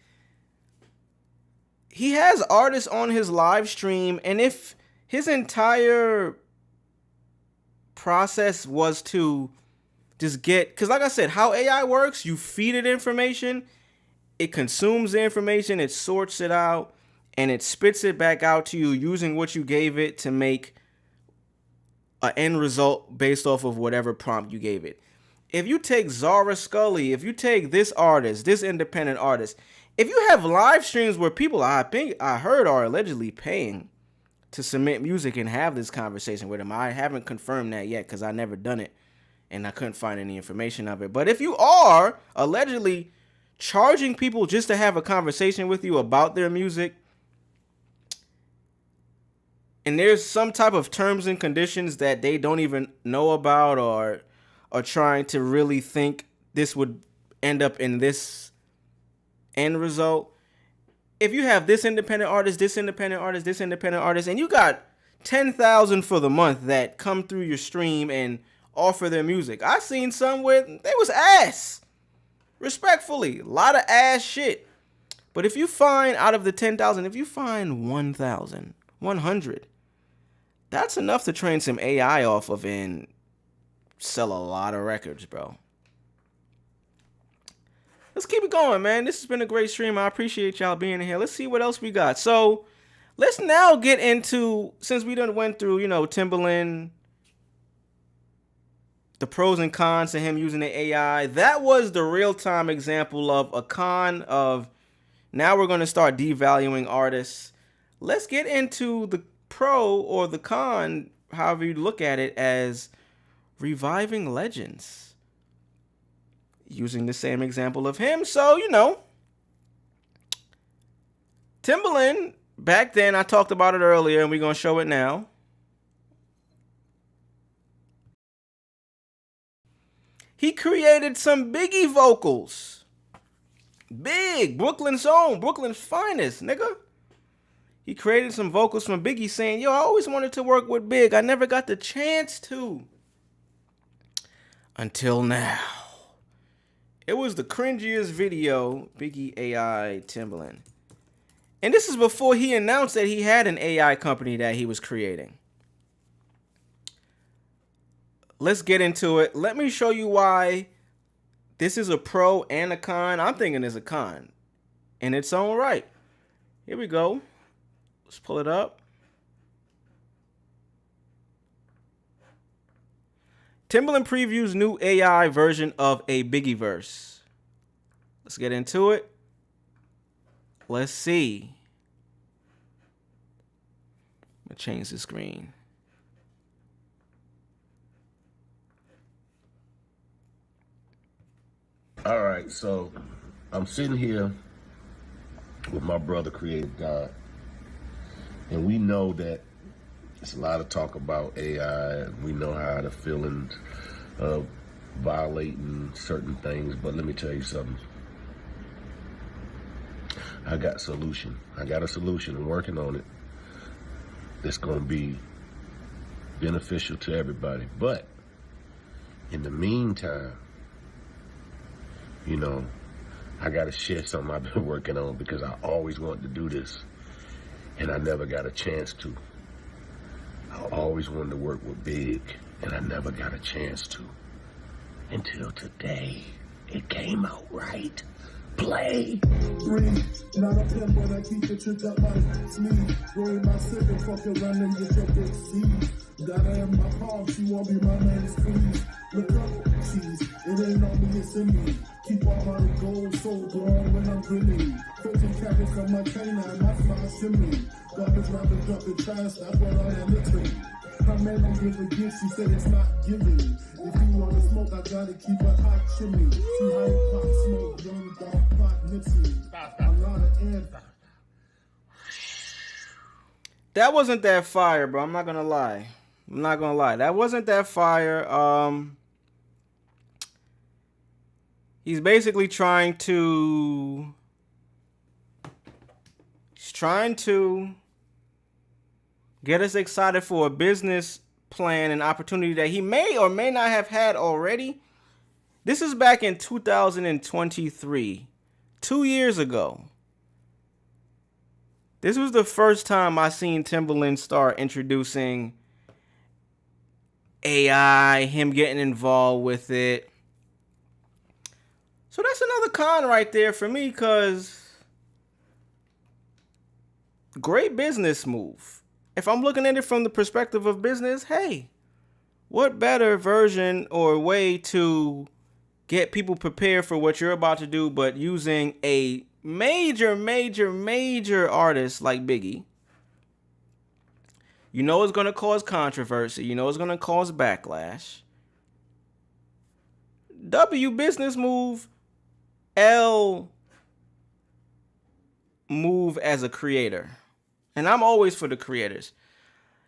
He has artists on his live stream, and if his entire process was to just get, because like I said, how AI works, you feed it information, it consumes the information, it sorts it out, and it spits it back out to you using what you gave it to make an end result based off of whatever prompt you gave it. If you take Zara Scully, if you take this artist, this independent artist, if you have live streams where people I heard are allegedly paying to submit music and have this conversation with them, I haven't confirmed that yet because I never done it and I couldn't find any information of it. But if you are allegedly charging people just to have a conversation with you about their music, and there's some type of terms and conditions that they don't even know about or are trying to really think this would end up in this end result. If you have this independent artist, this independent artist, this independent artist, and you got 10,000 for the month that come through your stream and offer their music. I seen some where they was ass. Respectfully, a lot of ass shit. But if you find out of the 10,000, if you find 1,100, that's enough to train some AI off of and sell a lot of records, bro. Let's keep it going, man. This has been a great stream. I appreciate y'all being here. Let's see what else we got. So let's now get into, since we done went through, you know, Timbaland, the pros and cons to him using the AI. That was the real-time example of a con of now we're going to start devaluing artists. Let's get into the pro or the con, however you look at it, as reviving legends. Using the same example of him. So, you know, Timbaland, back then, I talked about it earlier, and we're going to show it now. He created some Biggie vocals. Big, Brooklyn's own, Brooklyn's finest, nigga. He created some vocals from Biggie saying, yo, I always wanted to work with Big. I never got the chance to. Until now. It was the cringiest video, Biggie AI Timbaland. And this is before he announced that he had an AI company that he was creating. Let's get into it. Let me show you why this is a pro and a con. I'm thinking it's a con in its own right. Here we go. Let's pull it up. Timbaland previews new AI version of a Biggie verse. Let's get into it. Let's see. I'm gonna change the screen. All right, so I'm sitting here with my brother, Creative God, and we know that there's a lot of talk about AI, and we know how the feelings of violating certain things, but let me tell you something. I got a solution. I'm working on it. That's going to be beneficial to everybody. But in the meantime, you know, I got to share something I've been working on because I always wanted to do this, and I never got a chance to. I always wanted to work with Big, and I never got a chance to. Until today, it came out right. Play. Breathe, not a pimp, but I keep the trick up my sleeve. Roll my sip and fuck around and get your big seed. Got her in my palm, she won't be my man, squeeze. Look up, cheese, it ain't on me, it's in me. Keep all my gold so glowing when I'm grinning. 14 carats on my canine, that's my shimmy. Garbage rappers dropping trash, that's what I am into. Her man don't give a gift, she said it's not giving. If you want to smoke, I gotta keep a hot chimney. See how it pop smoke, young dog pot Nipsey. A lot of air. That wasn't that fire, bro. I'm not gonna lie. That wasn't that fire. He's basically trying to get us excited for a business plan and opportunity that he may or may not have had already. This is back in 2023, 2 years ago. This was the first time I seen Timbaland start introducing AI, him getting involved with it. So that's another con right there for me, because great business move. If I'm looking at it from the perspective of business, hey, what better version or way to get people prepared for what you're about to do, but using a major artist like Biggie. You know it's going to cause controversy. You know it's going to cause backlash. W, business move. L, move as a creator. And I'm always for the creators.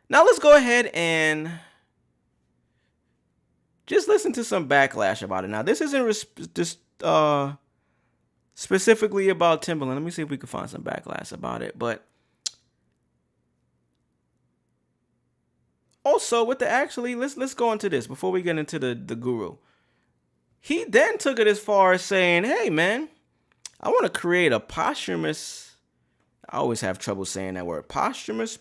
Now let's go ahead and just listen to some backlash about it. Now this isn't just specifically about Timbaland. Let me see if we can find some backlash about it. But also with the let's go into this before we get into the guru. He then took it as far as saying, hey man, I want to create a posthumous. I always have trouble saying that word. Posthumous.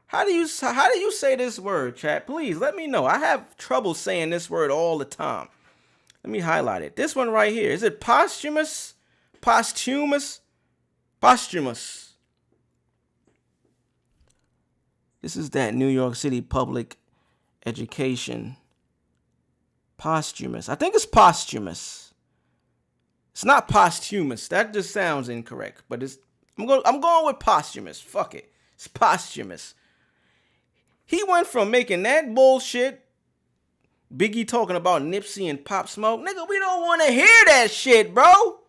How do you say this word, chat? Please let me know. I have trouble saying this word all the time. Let me highlight it. This one right here. Is it posthumous? Posthumous. This is that New York City public education. Posthumous. I think it's posthumous. It's not posthumous. That just sounds incorrect. But I'm going with posthumous. Fuck it. It's posthumous. He went from making that bullshit, Biggie talking about Nipsey and Pop Smoke. Nigga, we don't want to hear that shit, bro.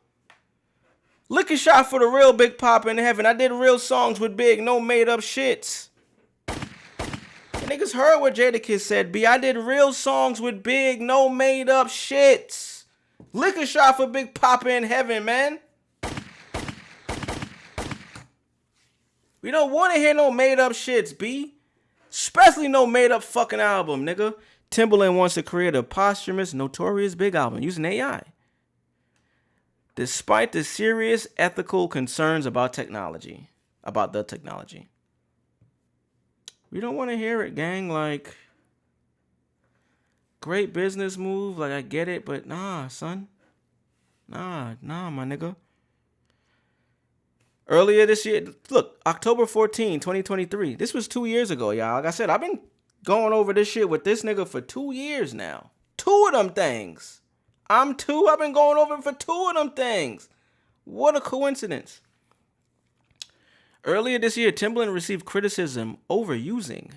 Liquor shot for the real Big Pop in heaven. I did real songs with Big, no made up shits. And niggas heard what Jadakiss said, B. I did real songs with Big, no made up shits. Liquor shot for Big Papa in heaven, man. We don't want to hear no made up shits, B. Especially no made up fucking album, nigga. Timbaland wants to create a posthumous, notorious Big album using AI. Despite the serious ethical concerns about the technology. We don't want to hear it, gang. Like, great business move. Like, I get it, but nah, son. Nah, my nigga. Earlier this year, look, October 14, 2023. This was 2 years ago, y'all. Like I said, I've been going over this shit with this nigga for 2 years now. 2 of them things. I've been going over it for 2 of them things. What a coincidence. Earlier this year, Timbaland received criticism over using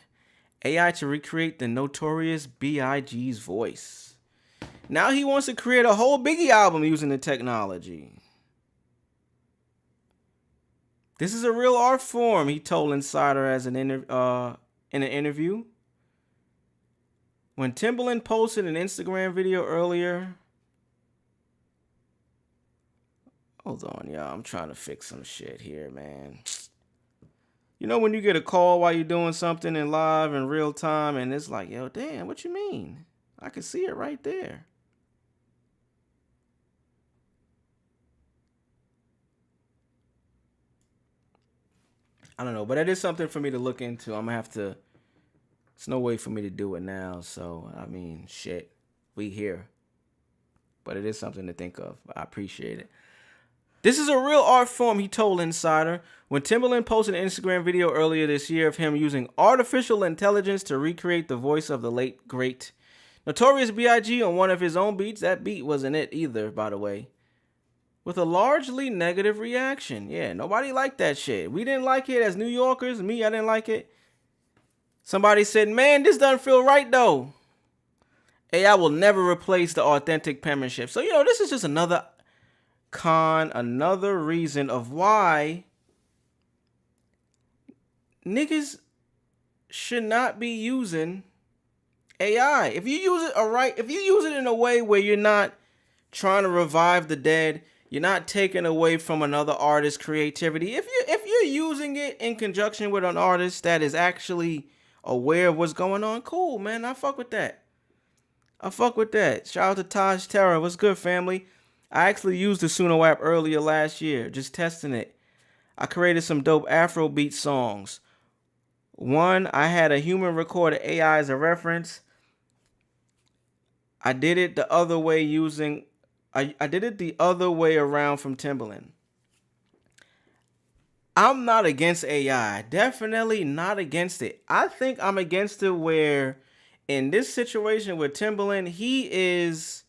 AI to recreate the notorious B.I.G.'s voice. Now he wants to create a whole Biggie album using the technology. This is a real art form, he told Insider as in an interview. When Timbaland posted an Instagram video earlier. Hold on, y'all. I'm trying to fix some shit here, man. You know when you get a call while you're doing something in live in real time and it's like, yo, damn, what you mean? I can see it right there. I don't know, but it is something for me to look into. I'm gonna have to. It's no way for me to do it now. So I mean, shit, we here. But it is something to think of. I appreciate it. This is a real art form, he told Insider. When Timbaland posted an Instagram video earlier this year of him using artificial intelligence to recreate the voice of the late, great Notorious B.I.G. on one of his own beats. That beat wasn't it either, by the way. With a largely negative reaction. Yeah, nobody liked that shit. We didn't like it as New Yorkers. Me, I didn't like it. Somebody said, man, this doesn't feel right, though. AI will never replace the authentic penmanship. So, this is just another another reason of why niggas should not be using AI. If you use it if you use it in a way where you're not trying to revive the dead, you're not taking away from another artist's creativity. If you're using it in conjunction with an artist that is actually aware of what's going on, cool, man. I fuck with that. Shout out to Taj Terra. What's good, family? I actually used the Suno app earlier last year, just testing it. I created some dope Afrobeat songs. One, I had a human recorded AI as a reference. I did it the other way I did it the other way around from Timbaland. I'm not against AI. Definitely not against it. I think I'm against it where in this situation with Timbaland, he is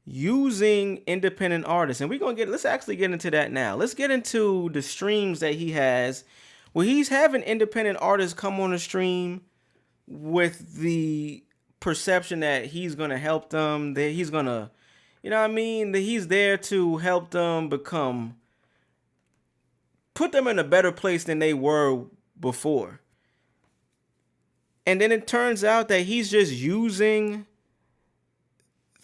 using independent artists. And let's actually get into that now. Let's get into the streams that he has where he's having independent artists come on the stream with the perception that he's going to help them, that he's going to, that he's there to help them put them in a better place than they were before. And then it turns out that he's just using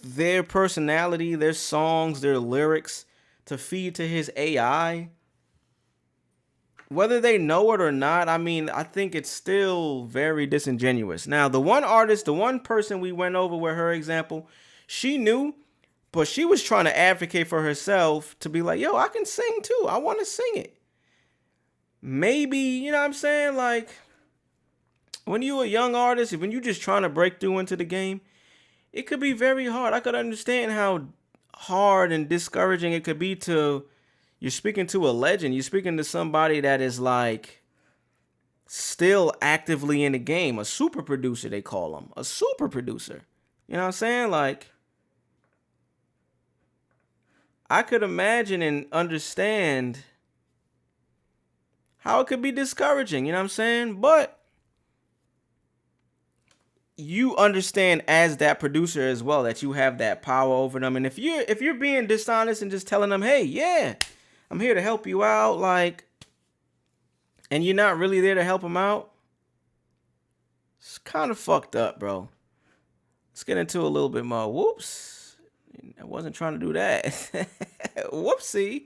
their personality, their songs, their lyrics to feed to his AI. Whether they know it or not, I think it's still very disingenuous. Now, the one person we went over with her example, she knew, but she was trying to advocate for herself to be like, yo, I can sing too. I want to sing it. Maybe, you know what I'm saying? Like, when you're a young artist, when you're just trying to break through into the game, it could be very hard. I could understand how hard and discouraging it could be you're speaking to a legend. You're speaking to somebody that is like still actively in the game. A super producer, they call them. A super producer. You know what I'm saying? Like, I could imagine and understand how it could be discouraging. You know what I'm saying? But you understand as that producer as well that you have that power over them. And if you're being dishonest and just telling them, hey, yeah, I'm here to help you out, like, and you're not really there to help them out, it's kind of fucked up, bro. Let's get into a little bit more. Whoops. I wasn't trying to do that. Whoopsie.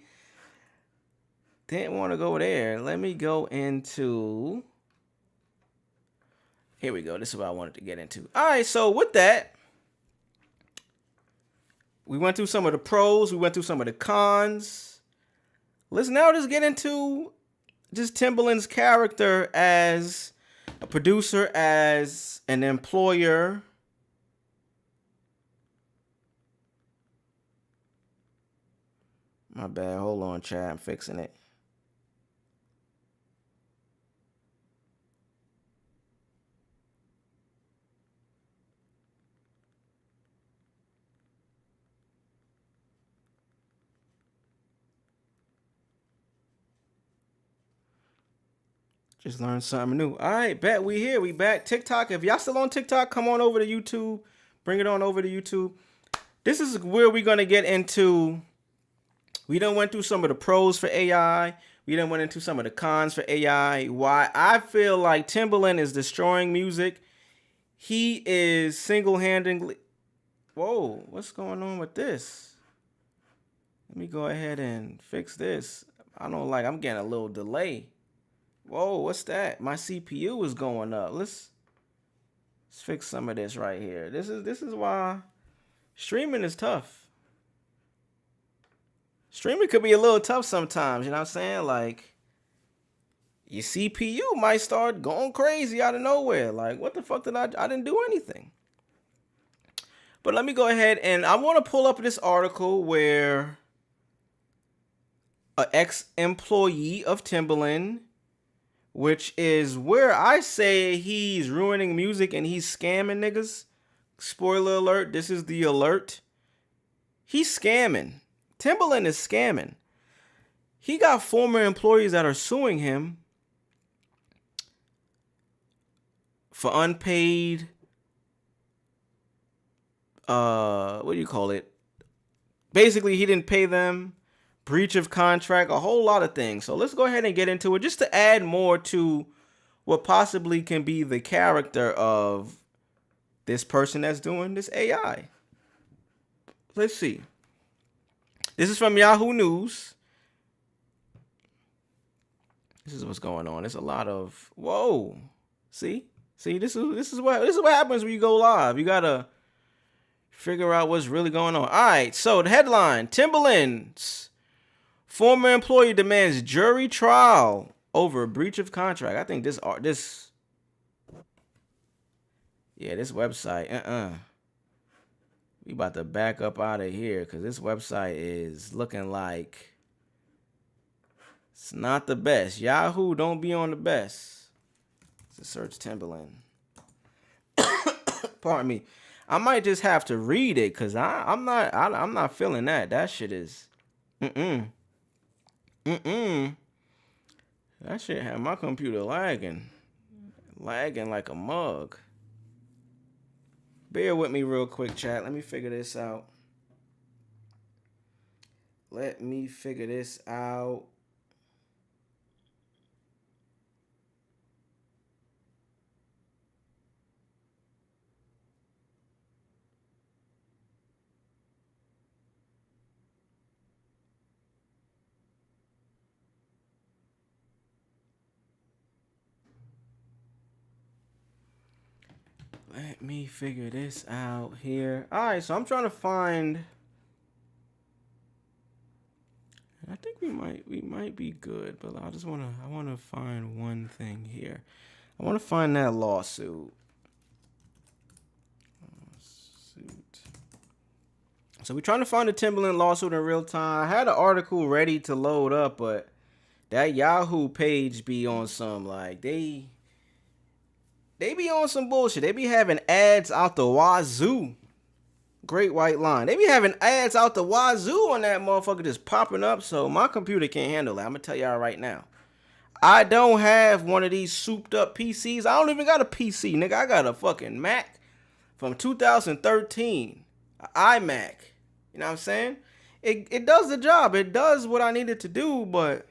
Didn't want to go there. Let me go into... Here we go. This is what I wanted to get into. All right, so with that, we went through some of the pros. We went through some of the cons. Let's now just get into just Timbaland's character as a producer, as an employer. My bad. Hold on, chat. I'm fixing it. Just learned something new. All right, bet we here. We back. TikTok. If y'all still on TikTok, come on over to YouTube. Bring it on over to YouTube. This is where we're going to get into. We done went through some of the pros for AI. We done went into some of the cons for AI. Why I feel like Timbaland is destroying music. He is single-handedly... Whoa, what's going on with this? Let me go ahead and fix this. I'm getting a little delay. Whoa, what's that? My CPU is going up. Let's fix some of this right here. This is why streaming is tough. Streaming could be a little tough sometimes, you know what I'm saying? Like, your CPU might start going crazy out of nowhere. Like, what the fuck did I didn't do anything. But let me go ahead and I want to pull up this article where an ex-employee of Timbaland, which is where I say he's ruining music and he's scamming niggas. Spoiler alert, this is the alert. He's scamming. Timbaland is scamming. He got former employees that are suing him for unpaid, what do you call it? Basically, he didn't pay them, breach of contract, a whole lot of things. So let's go ahead and get into it just to add more to what possibly can be the character of this person that's doing this AI. Let's see. This is from Yahoo News. This is what's going on. There's a lot of whoa. See, this is what happens when you go live. You gotta figure out what's really going on. All right. So the headline: Timbaland's former employee demands jury trial over breach of contract. I think this website. We about to back up out of here because this website is looking like it's not the best. Yahoo, don't be on the best. Let's search Timbaland. Pardon me. I might just have to read it because I'm not feeling that. That shit is That shit had my computer lagging like a mug. Bear with me real quick, chat. Let me figure this out. Let me figure this out. Let me figure this out here. All right, so I'm trying to find. I think we might be good, but I want to find one thing here. I want to find that lawsuit. So we're trying to find the Timbaland lawsuit in real time. I had an article ready to load up, but that Yahoo page be on some like they be on some bullshit. They be having ads out the wazoo. Great white line. They be having ads out the wazoo on that motherfucker just popping up. So my computer can't handle that. I'm going to tell y'all right now. I don't have one of these souped up PCs. I don't even got a PC, nigga. I got a fucking Mac from 2013. An iMac. You know what I'm saying? It does the job. It does what I needed to do. But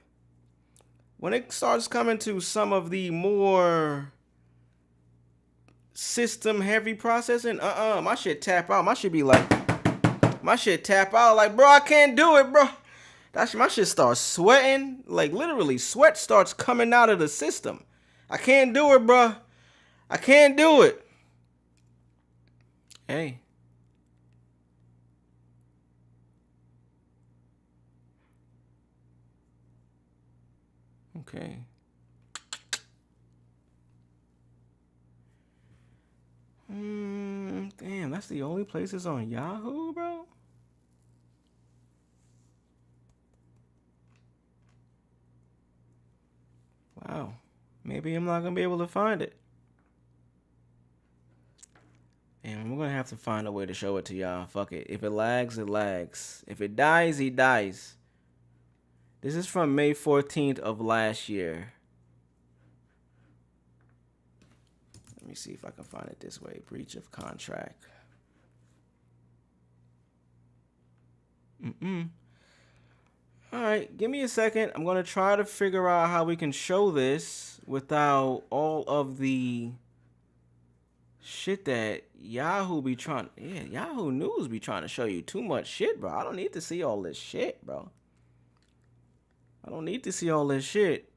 when it starts coming to some of the more system heavy processing, my shit tap out. My shit tap out like, bro, I can't do it, bro. My shit starts sweating, like literally sweat starts coming out of the system. I can't do it, bro. I can't do it. Hey. Okay. Damn, that's the only place it's on Yahoo, bro? Wow. Maybe I'm not gonna be able to find it. And we're gonna have to find a way to show it to y'all. Fuck it. If it lags, it lags. If it dies, he dies. This is from May 14th of last year. Let me see if I can find it this way. Breach of contract. Alright, give me a second. I'm going to try to figure out how we can show this without all of the shit that Yahoo be trying. Yeah, Yahoo News be trying to show you too much shit, bro. I don't need to see all this shit, bro. I don't need to see all this shit.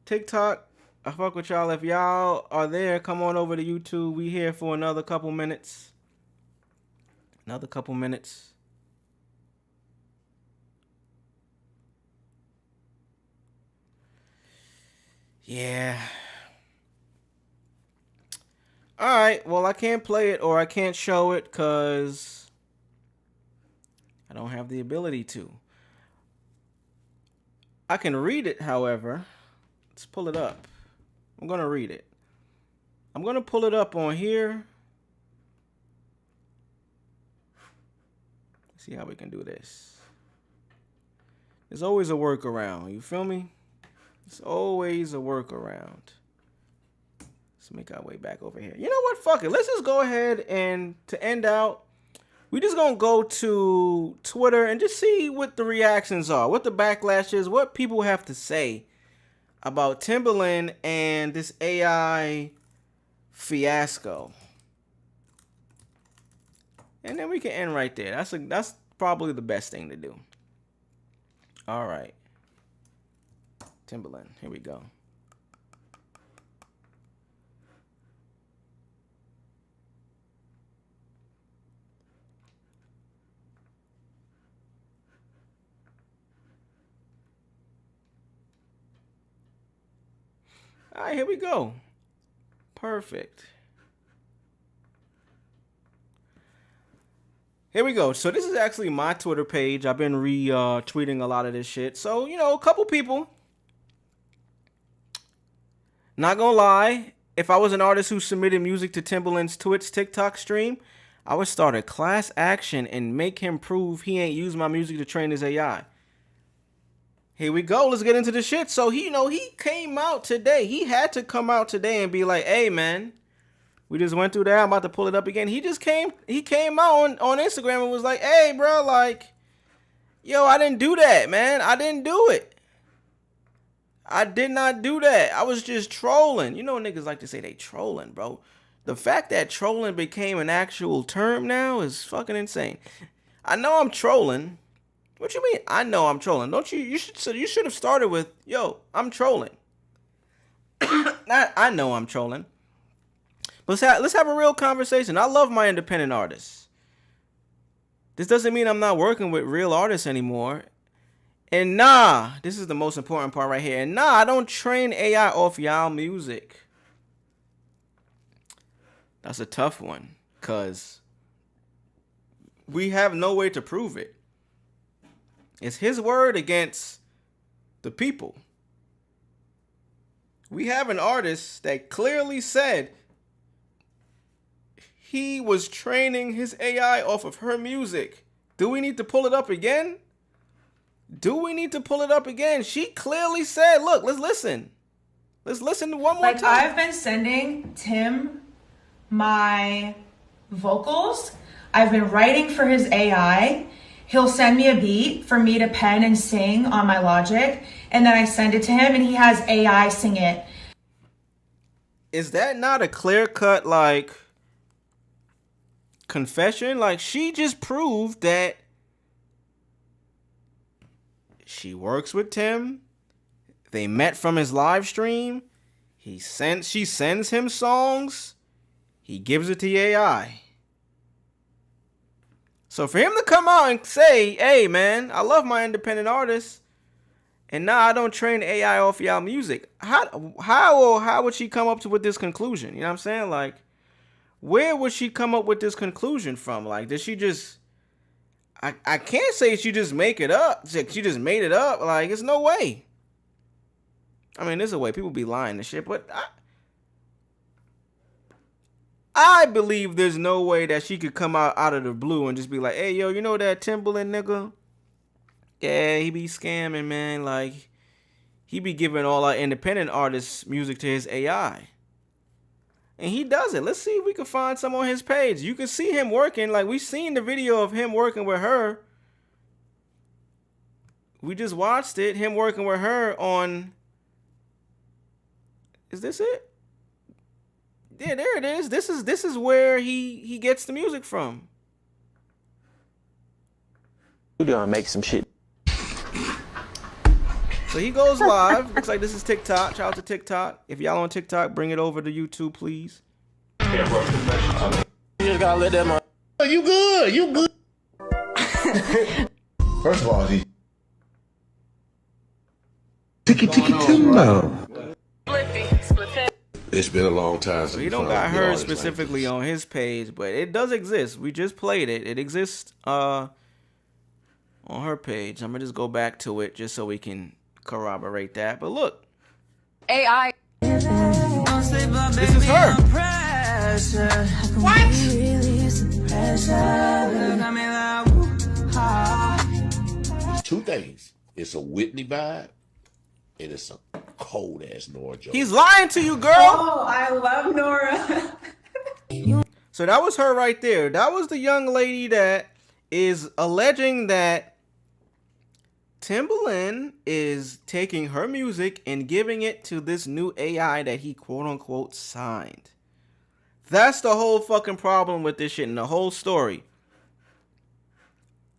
TikTok, I fuck with y'all. If y'all are there, come on over to YouTube. We here for another couple minutes. Another couple minutes. Yeah. Alright, well, I can't play it or I can't show it because I don't have the ability to. I can read it, however. Let's pull it up. I'm going to read it. I'm going to pull it up on here. Let's see how we can do this. There's always a workaround. You feel me? There's always a workaround. Let's make our way back over here. You know what? Fuck it. Let's just go ahead and to end out, we just gonna go to Twitter and just see what the reactions are, what the backlash is, what people have to say about Timbaland and this AI fiasco. And then we can end right there. That's probably the best thing to do. All right. Timbaland, here we go. All right, here we go. Perfect. Here we go. So this is actually my Twitter page. I've been retweeting a lot of this shit. So, you know, a couple people. Not gonna lie, if I was an artist who submitted music to Timbaland's Twitch TikTok stream, I would start a class action and make him prove he ain't used my music to train his AI. Here we go. Let's get into the shit. So he came out today. He had to come out today and be like, hey man, we just went through that. I'm about to pull it up again. He came out on Instagram and was like, hey bro, like, yo, I didn't do that, man. I didn't do it. I did not do that. I was just trolling. You know, niggas like to say they trolling, bro. The fact that trolling became an actual term now is fucking insane. I know I'm trolling. What you mean? I know I'm trolling. Don't you? You should have started with, yo, I'm trolling. I know I'm trolling. But let's have a real conversation. I love my independent artists. This doesn't mean I'm not working with real artists anymore. And nah, this is the most important part right here. And nah, I don't train AI off y'all music. That's a tough one, because we have no way to prove it. It's his word against the people. We have an artist that clearly said he was training his AI off of her music. Do we need to pull it up again? Do we need to pull it up again? She clearly said, look, let's listen. Let's listen to one more time. I've been sending Tim my vocals. I've been writing for his AI. He'll send me a beat for me to pen and sing on my Logic. And then I send it to him and he has AI sing it. Is that not a clear-cut, like, confession? Like, she just proved that she works with Tim. They met from his live stream. She sends him songs. He gives it to the AI. So for him to come out and say, hey man, I love my independent artists, and now I don't train AI off y'all music. How would she come up with this conclusion? You know what I'm saying? Like, where would she come up with this conclusion from? Like, did she just... I can't say she just make it up. She just made it up. Like, there's no way. I mean, there's a way. People be lying and shit, but I believe there's no way that she could come out of the blue and just be like, hey, yo, you know that Timbaland nigga? Yeah, he be scamming, man. Like, he be giving all our independent artists music to his AI. And he does it. Let's see if we can find some on his page. You can see him working. Like, we've seen the video of him working with her. We just watched it. Him working with her on... Is this it? Yeah, there it is. This is where he gets the music from. You gonna make some shit. So he goes live. Looks like this is TikTok. Shout out to TikTok. If y'all on TikTok, bring it over to YouTube, please. You just gotta let them. You good? You good? First of all, he. Tiki Timbo. It's been a long time since So he don't got her specifically on his page, but it does exist. We just played it. It exists on her page. I'm gonna just go back to it just so we can corroborate that. But look, AI. this is her. What? 2 things. It's a Whitney vibe, and it's a cold ass Nora Jones. He's lying to you, girl. Oh, I love Nora. So that was her right there. That was the young lady that is alleging that Timbaland is taking her music and giving it to this new AI that he quote unquote signed. That's the whole fucking problem with this shit and the whole story.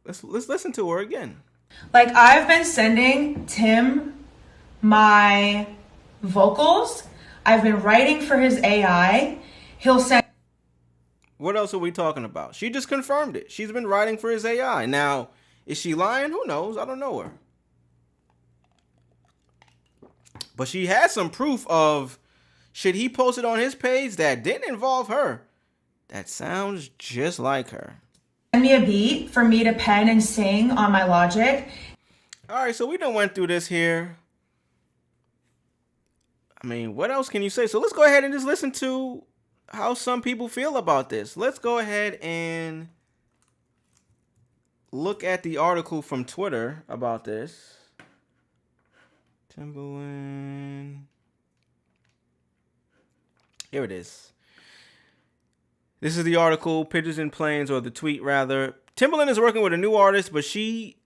Let's listen to her again. Like, I've been sending Tim my vocals. I've been writing for his AI. He'll send. What else are we talking about? She just confirmed it. She's been writing for his AI. Now, is she lying? Who knows? I don't know her. But she has some proof of shit he posted on his page that didn't involve her. That sounds just like her. Send me a beat for me to pen and sing on my Logic. All right, so we done went through this here. I mean, what else can you say? So let's go ahead and just listen to how some people feel about this. Let's go ahead and look at the article from Twitter about this. Timbaland. Here it is. This is the article, Pictures and Planes, or the tweet rather. Timbaland is working with a new artist, but she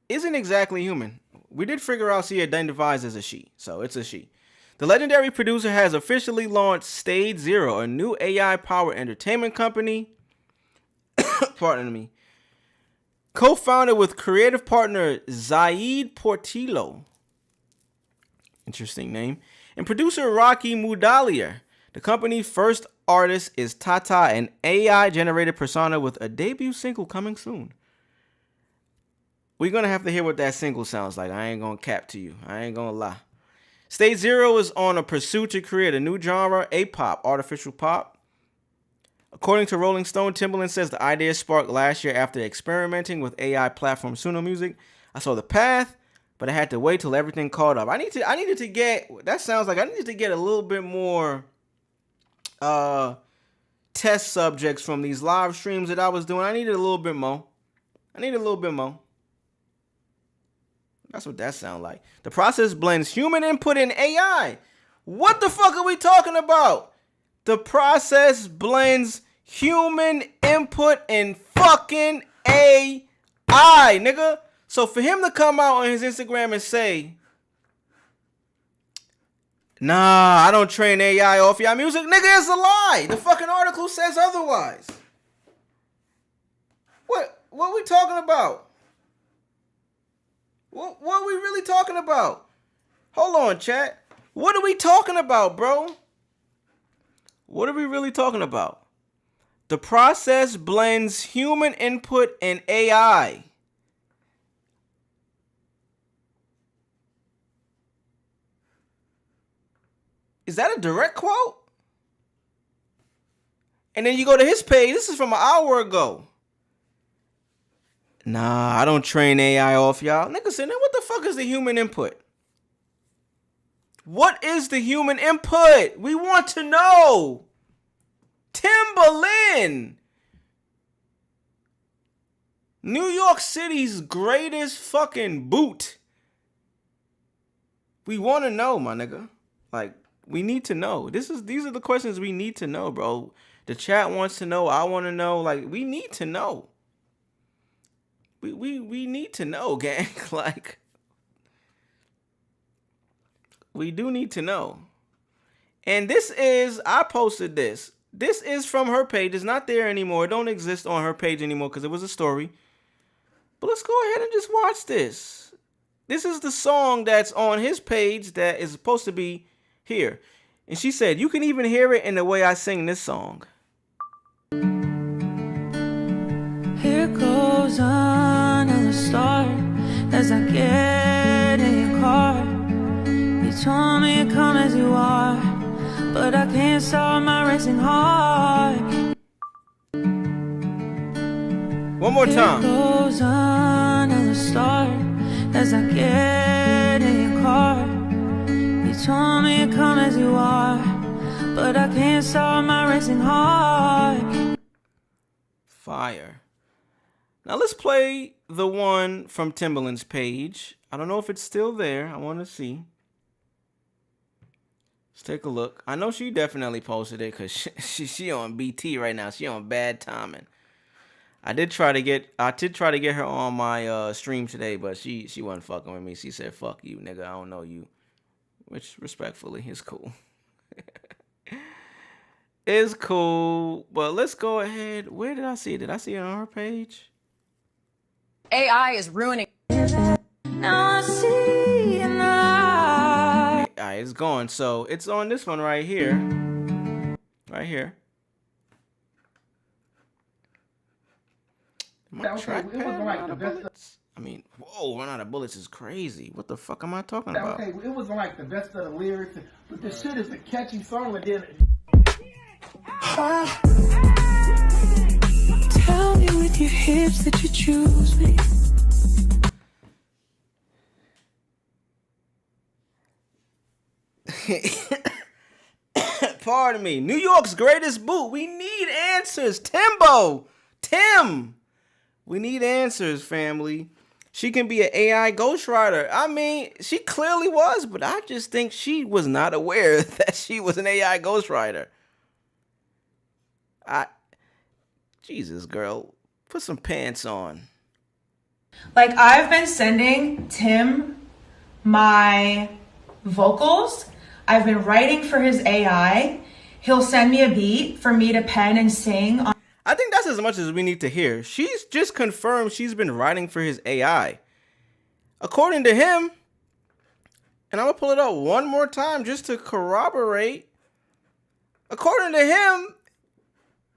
isn't exactly human. We did figure out she identifies as a she, so it's a she. The legendary producer has officially launched Stage Zero, a new AI-powered entertainment company. Pardon me. Co-founded with creative partner Zaid Portillo. Interesting name. And producer Rocky Mudaliar. The company's first artist is Tata, an AI-generated persona with a debut single coming soon. We're going to have to hear what that single sounds like. I ain't going to cap to you. I ain't going to lie. Stage Zero is on a pursuit to create a new genre, A-pop, artificial pop. According to Rolling Stone, Timbaland says the idea sparked last year after experimenting with AI platform Suno Music. I saw the path, but I had to wait till everything caught up. I needed to get a little bit more test subjects from these live streams that I was doing. I needed a little bit more. That's what that sounds like. The process blends human input and AI. What the fuck are we talking about? The process blends human input and fucking AI, nigga. So for him to come out on his Instagram and say, nah, I don't train AI off y'all music, nigga, it's a lie. The fucking article says otherwise. What we talking about? What are we really talking about? Hold on, chat. What are we talking about, bro? What are we really talking about? The process blends human input and AI. Is that a direct quote? And then you go to his page. This is from an hour ago. Nah, I don't train AI off y'all. Nigga said, what the fuck is the human input? What is the human input? We want to know. Timbaland. New York City's greatest fucking boot. We want to know, my nigga. Like, we need to know. These are the questions we need to know, bro. The chat wants to know. I want to know. Like, we need to know. We need to know, gang. Like, we do need to know. And I posted this. This is from her page. It's not there anymore. It don't exist on her page anymore because it was a story. But let's go ahead and just watch this. This is the song that's on his page that is supposed to be here. And she said, you can even hear it in the way I sing this song. Here goes another start as I get in your car. You told me come as you are. but I can't stop my racing heart. One more time. It goes on at the start as I get in your car. You told me to come as you are, but I can't stop my racing heart. Fire. Now let's play the one from Timbaland's page. I don't know if it's still there. I want to see. Let's take a look. I know she definitely posted it because she on BT right now. She on bad timing. I did try to get her on my stream today, but she wasn't fucking with me. She said, "Fuck you, nigga. I don't know you," which respectfully is cool. It's cool, but let's go ahead. Where did I see it? Did I see it on her page? AI is ruining. Now I see in the eye. Alright, it's gone. So it's on this one right here. Right here. Okay, it was like the best. I mean, whoa, run out of bullets is crazy. What the fuck am I talking about? Okay, it was like the best of the lyrics, but the shit is a catchy song, and then. Tell me with your hips that you choose me. Pardon me. New York's greatest boot. We need answers. Tim. We need answers, family. She can be an AI ghostwriter. I mean, she clearly was, but I just think she was not aware that she was an AI ghostwriter. Jesus, girl, put some pants on. Like, I've been sending Tim my vocals. I've been writing for his AI. He'll send me a beat for me to pen and sing. I think that's as much as we need to hear. She's just confirmed she's been writing for his AI. According to him, and I'm going to pull it up one more time just to corroborate. According to him,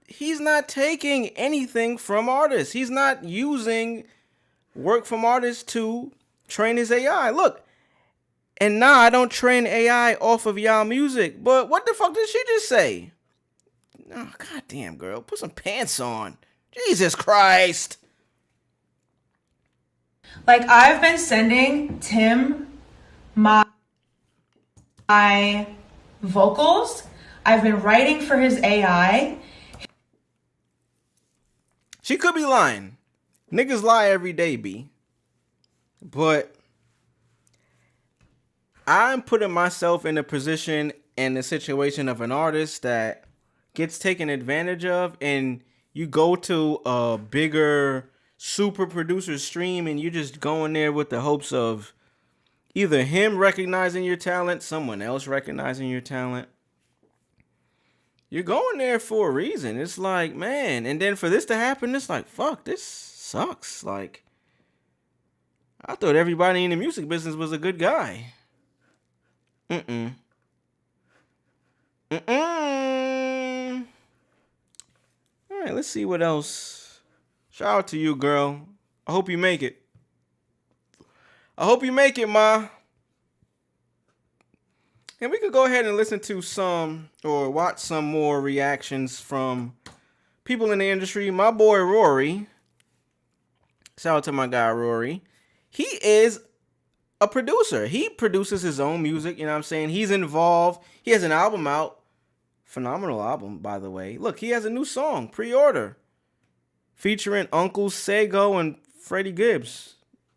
he's not taking anything from artists. He's not using work from artists to train his AI. Look, and nah, I don't train AI off of y'all music. But what the fuck did she just say? Oh, goddamn, girl. Put some pants on. Jesus Christ. Like, I've been sending Tim my vocals. I've been writing for his AI. She could be lying. Niggas lie every day, B. But I'm putting myself in a position and the situation of an artist that gets taken advantage of, and you go to a bigger super producer stream and you just go in there with the hopes of either him recognizing your talent, someone else recognizing your talent. You're going there for a reason. It's like, man, and then for this to happen, it's like, fuck, this sucks. Like, I thought everybody in the music business was a good guy. All right, let's see what else. Shout out to you, girl. I hope you make it. I hope you make it, ma. And we could go ahead and listen to some or watch some more reactions from people in the industry. My boy Rory. Shout out to my guy Rory. He is a producer. He produces his own music, you know what I'm saying? He's involved. He has an album out. Phenomenal album, by the way. Look, he has a new song, Pre-Order, featuring Uncle Sego and Freddie Gibbs.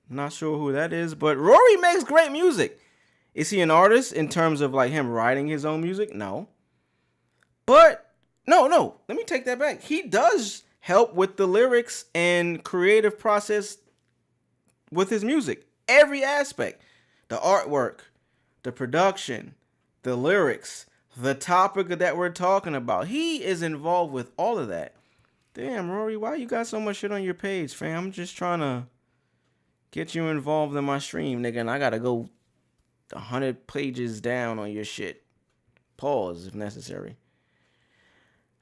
Not sure who that is, but Rory makes great music. Is he an artist in terms of like him writing his own music? No. But, no. Let me take that back. He does help with the lyrics and creative process with his music. Every aspect. The artwork, the production, the lyrics, the topic that we're talking about. He is involved with all of that. Damn, Rory, why you got so much shit on your page, fam? I'm just trying to get you involved in my stream, nigga, and I gotta go 100 pages down on your shit. Pause if necessary.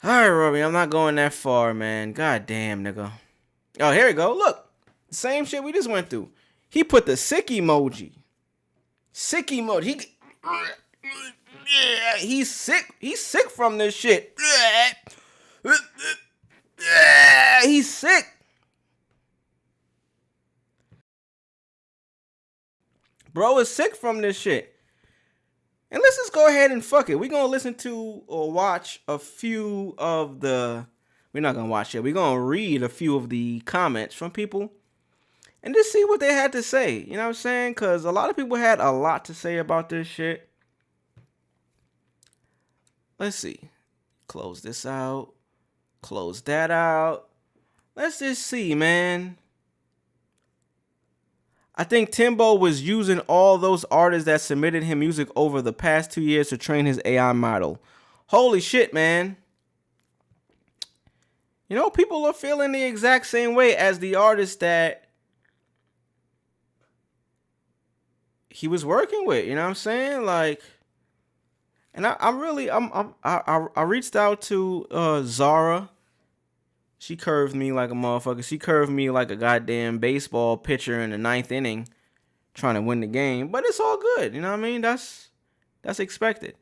Alright, Rory, I'm not going that far, man. God damn, nigga. Oh, here we go. Look. Same shit we just went through. He put the sick emoji. Sick emoji. Yeah, he's sick. He's sick from this shit. He's sick. Bro is sick from this shit. And let's just go ahead and fuck it. We're going to listen to or watch a few of the... We're not going to watch it. We're going to read a few of the comments from people and just see what they had to say. You know what I'm saying? Because a lot of people had a lot to say about this shit. Let's see. Close this out. Close that out. Let's just see, man. I think Timbo was using all those artists that submitted him music over the past 2 years to train his AI model. Holy shit, man. You know, people are feeling the exact same way as the artists that he was working with. You know what I'm saying? Like, and I reached out to Zara. She curved me like a motherfucker. She curved me like a goddamn baseball pitcher in the 9th inning trying to win the game. But it's all good. You know what I mean? That's expected.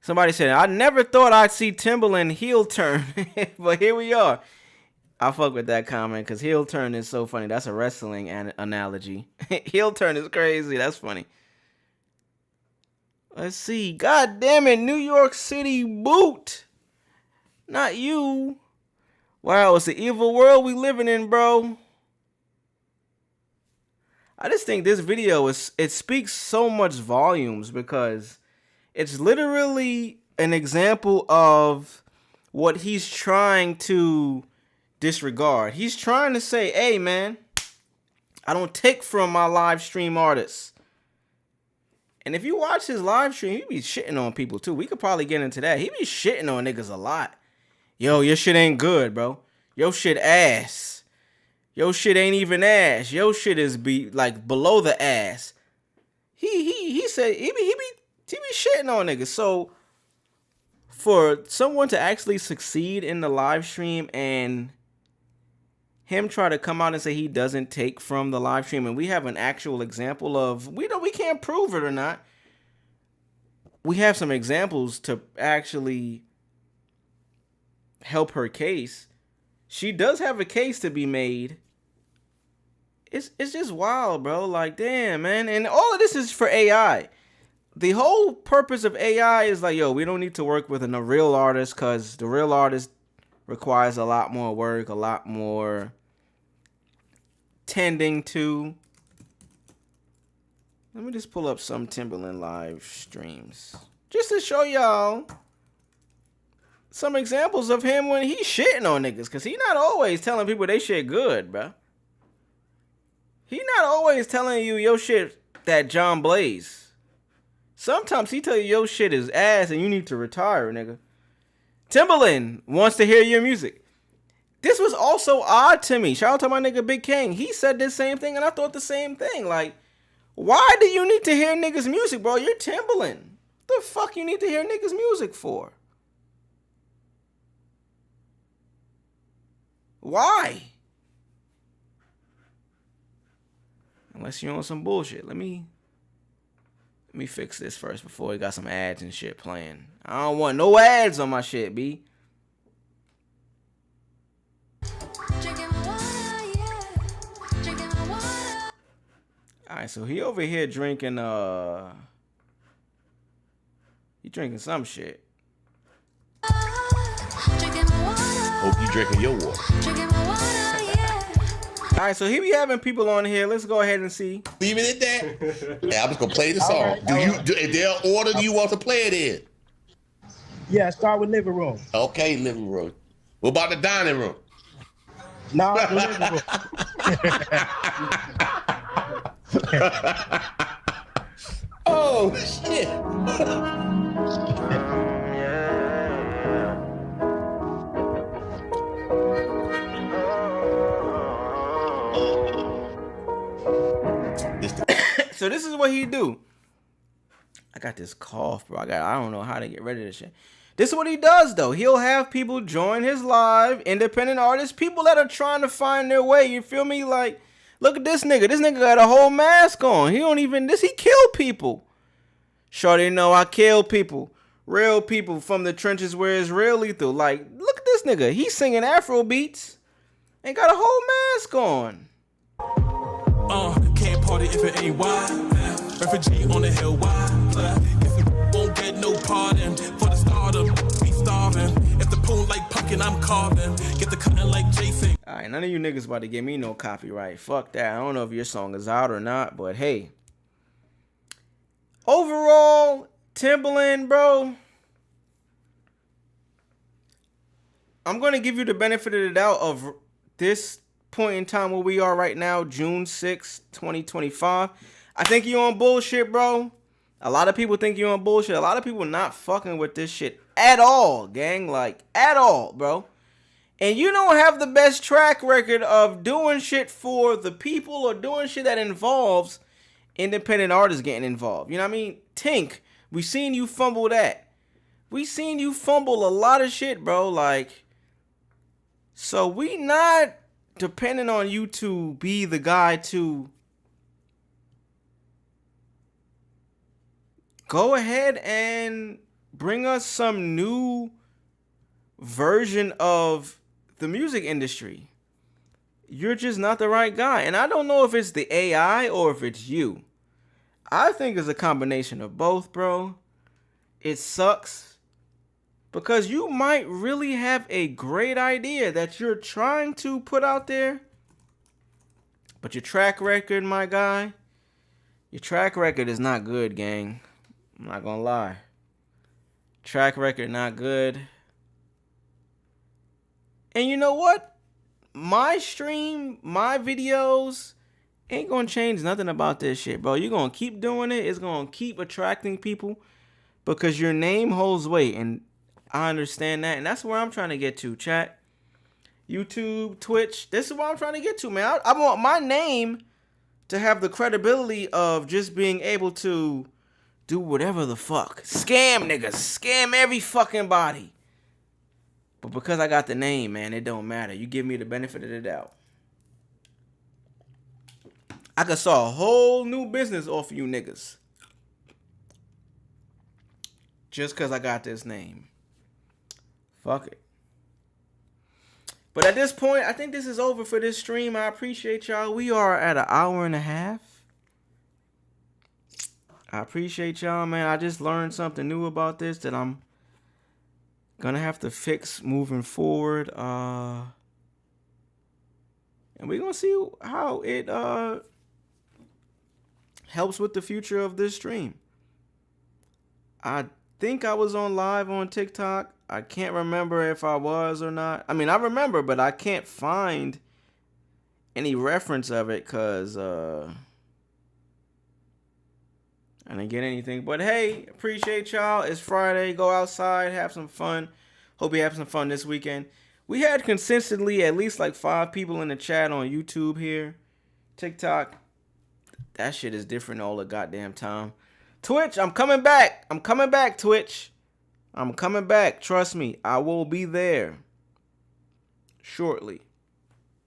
Somebody said, I never thought I'd see Timbaland heel turn. But here we are. I fuck with that comment because heel turn is so funny. That's a wrestling analogy. Heel turn is crazy. That's funny. Let's see. God damn it. New York City boot. Not you. Wow, it's the evil world we living in, bro. I just think this video it speaks so much volumes because it's literally an example of what he's trying to disregard. He's trying to say, hey, man, I don't take from my live stream artists. And if you watch his live stream, he be shitting on people too. We could probably get into that. He be shitting on niggas a lot. Yo, your shit ain't good, bro. Your shit ass. Your shit ain't even ass. Your shit is like below the ass. He said he be shitting on niggas. So for someone to actually succeed in the live stream and him try to come out and say he doesn't take from the live stream, and we have an actual example of we can't prove it or not. We have some examples to actually help her case. She does have a case to be made. It's just wild, bro. Like, damn, man. And all of this is for AI. The whole purpose of AI is like, yo, we don't need to work with a real artist because the real artist requires a lot more work, a lot more tending to. Let me just pull up some Timbaland live streams just to show y'all some examples of him when he's shitting on niggas, because he not always telling people they shit good, bro. He not always telling you your shit that John Blaze. Sometimes he tell you your shit is ass and you need to retire, nigga. Timbaland wants to hear your music. This was also odd to me. Shout out to my nigga Big King. He said this same thing and I thought the same thing. Like, why do you need to hear niggas' music, bro? You're Timbaland. What the fuck you need to hear niggas' music for? Why? Unless you're on some bullshit. Let me fix this first before we got some ads and shit playing. I don't want no ads on my shit, B. Alright, so he over here drinking he drinking some shit. Hope you drinking your water. Alright, so he be having people on here. Let's go ahead and see. Leave it at that. Yeah, I'm just gonna play the song. Right, in their order do you want to play it in? Yeah, start with living room. Okay, living room. What about the dining room? No, the living room. Oh shit. So this is what he do. I got this cough, bro. I don't know how to get rid of this shit. This is what he does, though. He'll have people join his live, independent artists, people that are trying to find their way. You feel me? Like, look at this nigga. This nigga got a whole mask on. He kill people. Shorty know I kill people. Real people from the trenches where it's real lethal. Like, look at this nigga. He's singing Afro beats and got a whole mask on. Can't party if it ain't wide. Refugee on the hill wide. If it won't get no pardon for the stardom, be starving. If the pool like pumpkin, I'm carving. Get the cutting like Jason. Alright, none of you niggas about to give me no copyright. Fuck that. I don't know if your song is out or not, but hey. Overall, Timbaland, bro, I'm going to give you the benefit of the doubt of this point in time where we are right now, June 6, 2025. I think you're on bullshit, bro. A lot of people think you're on bullshit. A lot of people not fucking with this shit at all, gang. Like, at all, bro. And you don't have the best track record of doing shit for the people or doing shit that involves independent artists getting involved. You know what I mean? Tink, we seen you fumble that. We seen you fumble a lot of shit, bro. Like, so we not depending on you to be the guy to go ahead and bring us some new version of the music industry. You're just not the right guy. And I don't know if it's the AI or if it's you. I think it's a combination of both, bro. It sucks because you might really have a great idea that you're trying to put out there, but your track record, my guy, your track record is not good, gang. I'm not gonna lie. Track record not good. And you know what? My stream, my videos ain't gonna change nothing about this shit, bro. You're gonna keep doing it. It's gonna keep attracting people because your name holds weight. And I understand that. And that's where I'm trying to get to, chat. YouTube, Twitch. This is what I'm trying to get to, man. I want my name to have the credibility of just being able to do whatever the fuck. Scam niggas. Scam every fucking body. But because I got the name, man, it don't matter. You give me the benefit of the doubt. I could start a whole new business off of you niggas. Just because I got this name. Fuck it. But at this point, I think this is over for this stream. I appreciate y'all. We are at an hour and a half. I appreciate y'all, man. I just learned something new about this that I'm gonna have to fix moving forward. And we're gonna see how it helps with the future of this stream. I think I was on live on TikTok. I can't remember if I was or not. I mean, I remember, but I can't find any reference of it because I didn't get anything. But hey, appreciate y'all. It's Friday. Go outside, have some fun. Hope you have some fun this weekend. We had consistently at least like 5 people in the chat on YouTube here. TikTok, that shit is different all the goddamn time. Twitch, I'm coming back. I'm coming back, Twitch. I'm coming back. Trust me, I will be there shortly.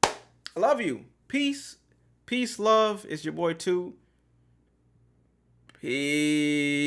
I love you. Peace. Peace, love. It's your boy, too. Peace.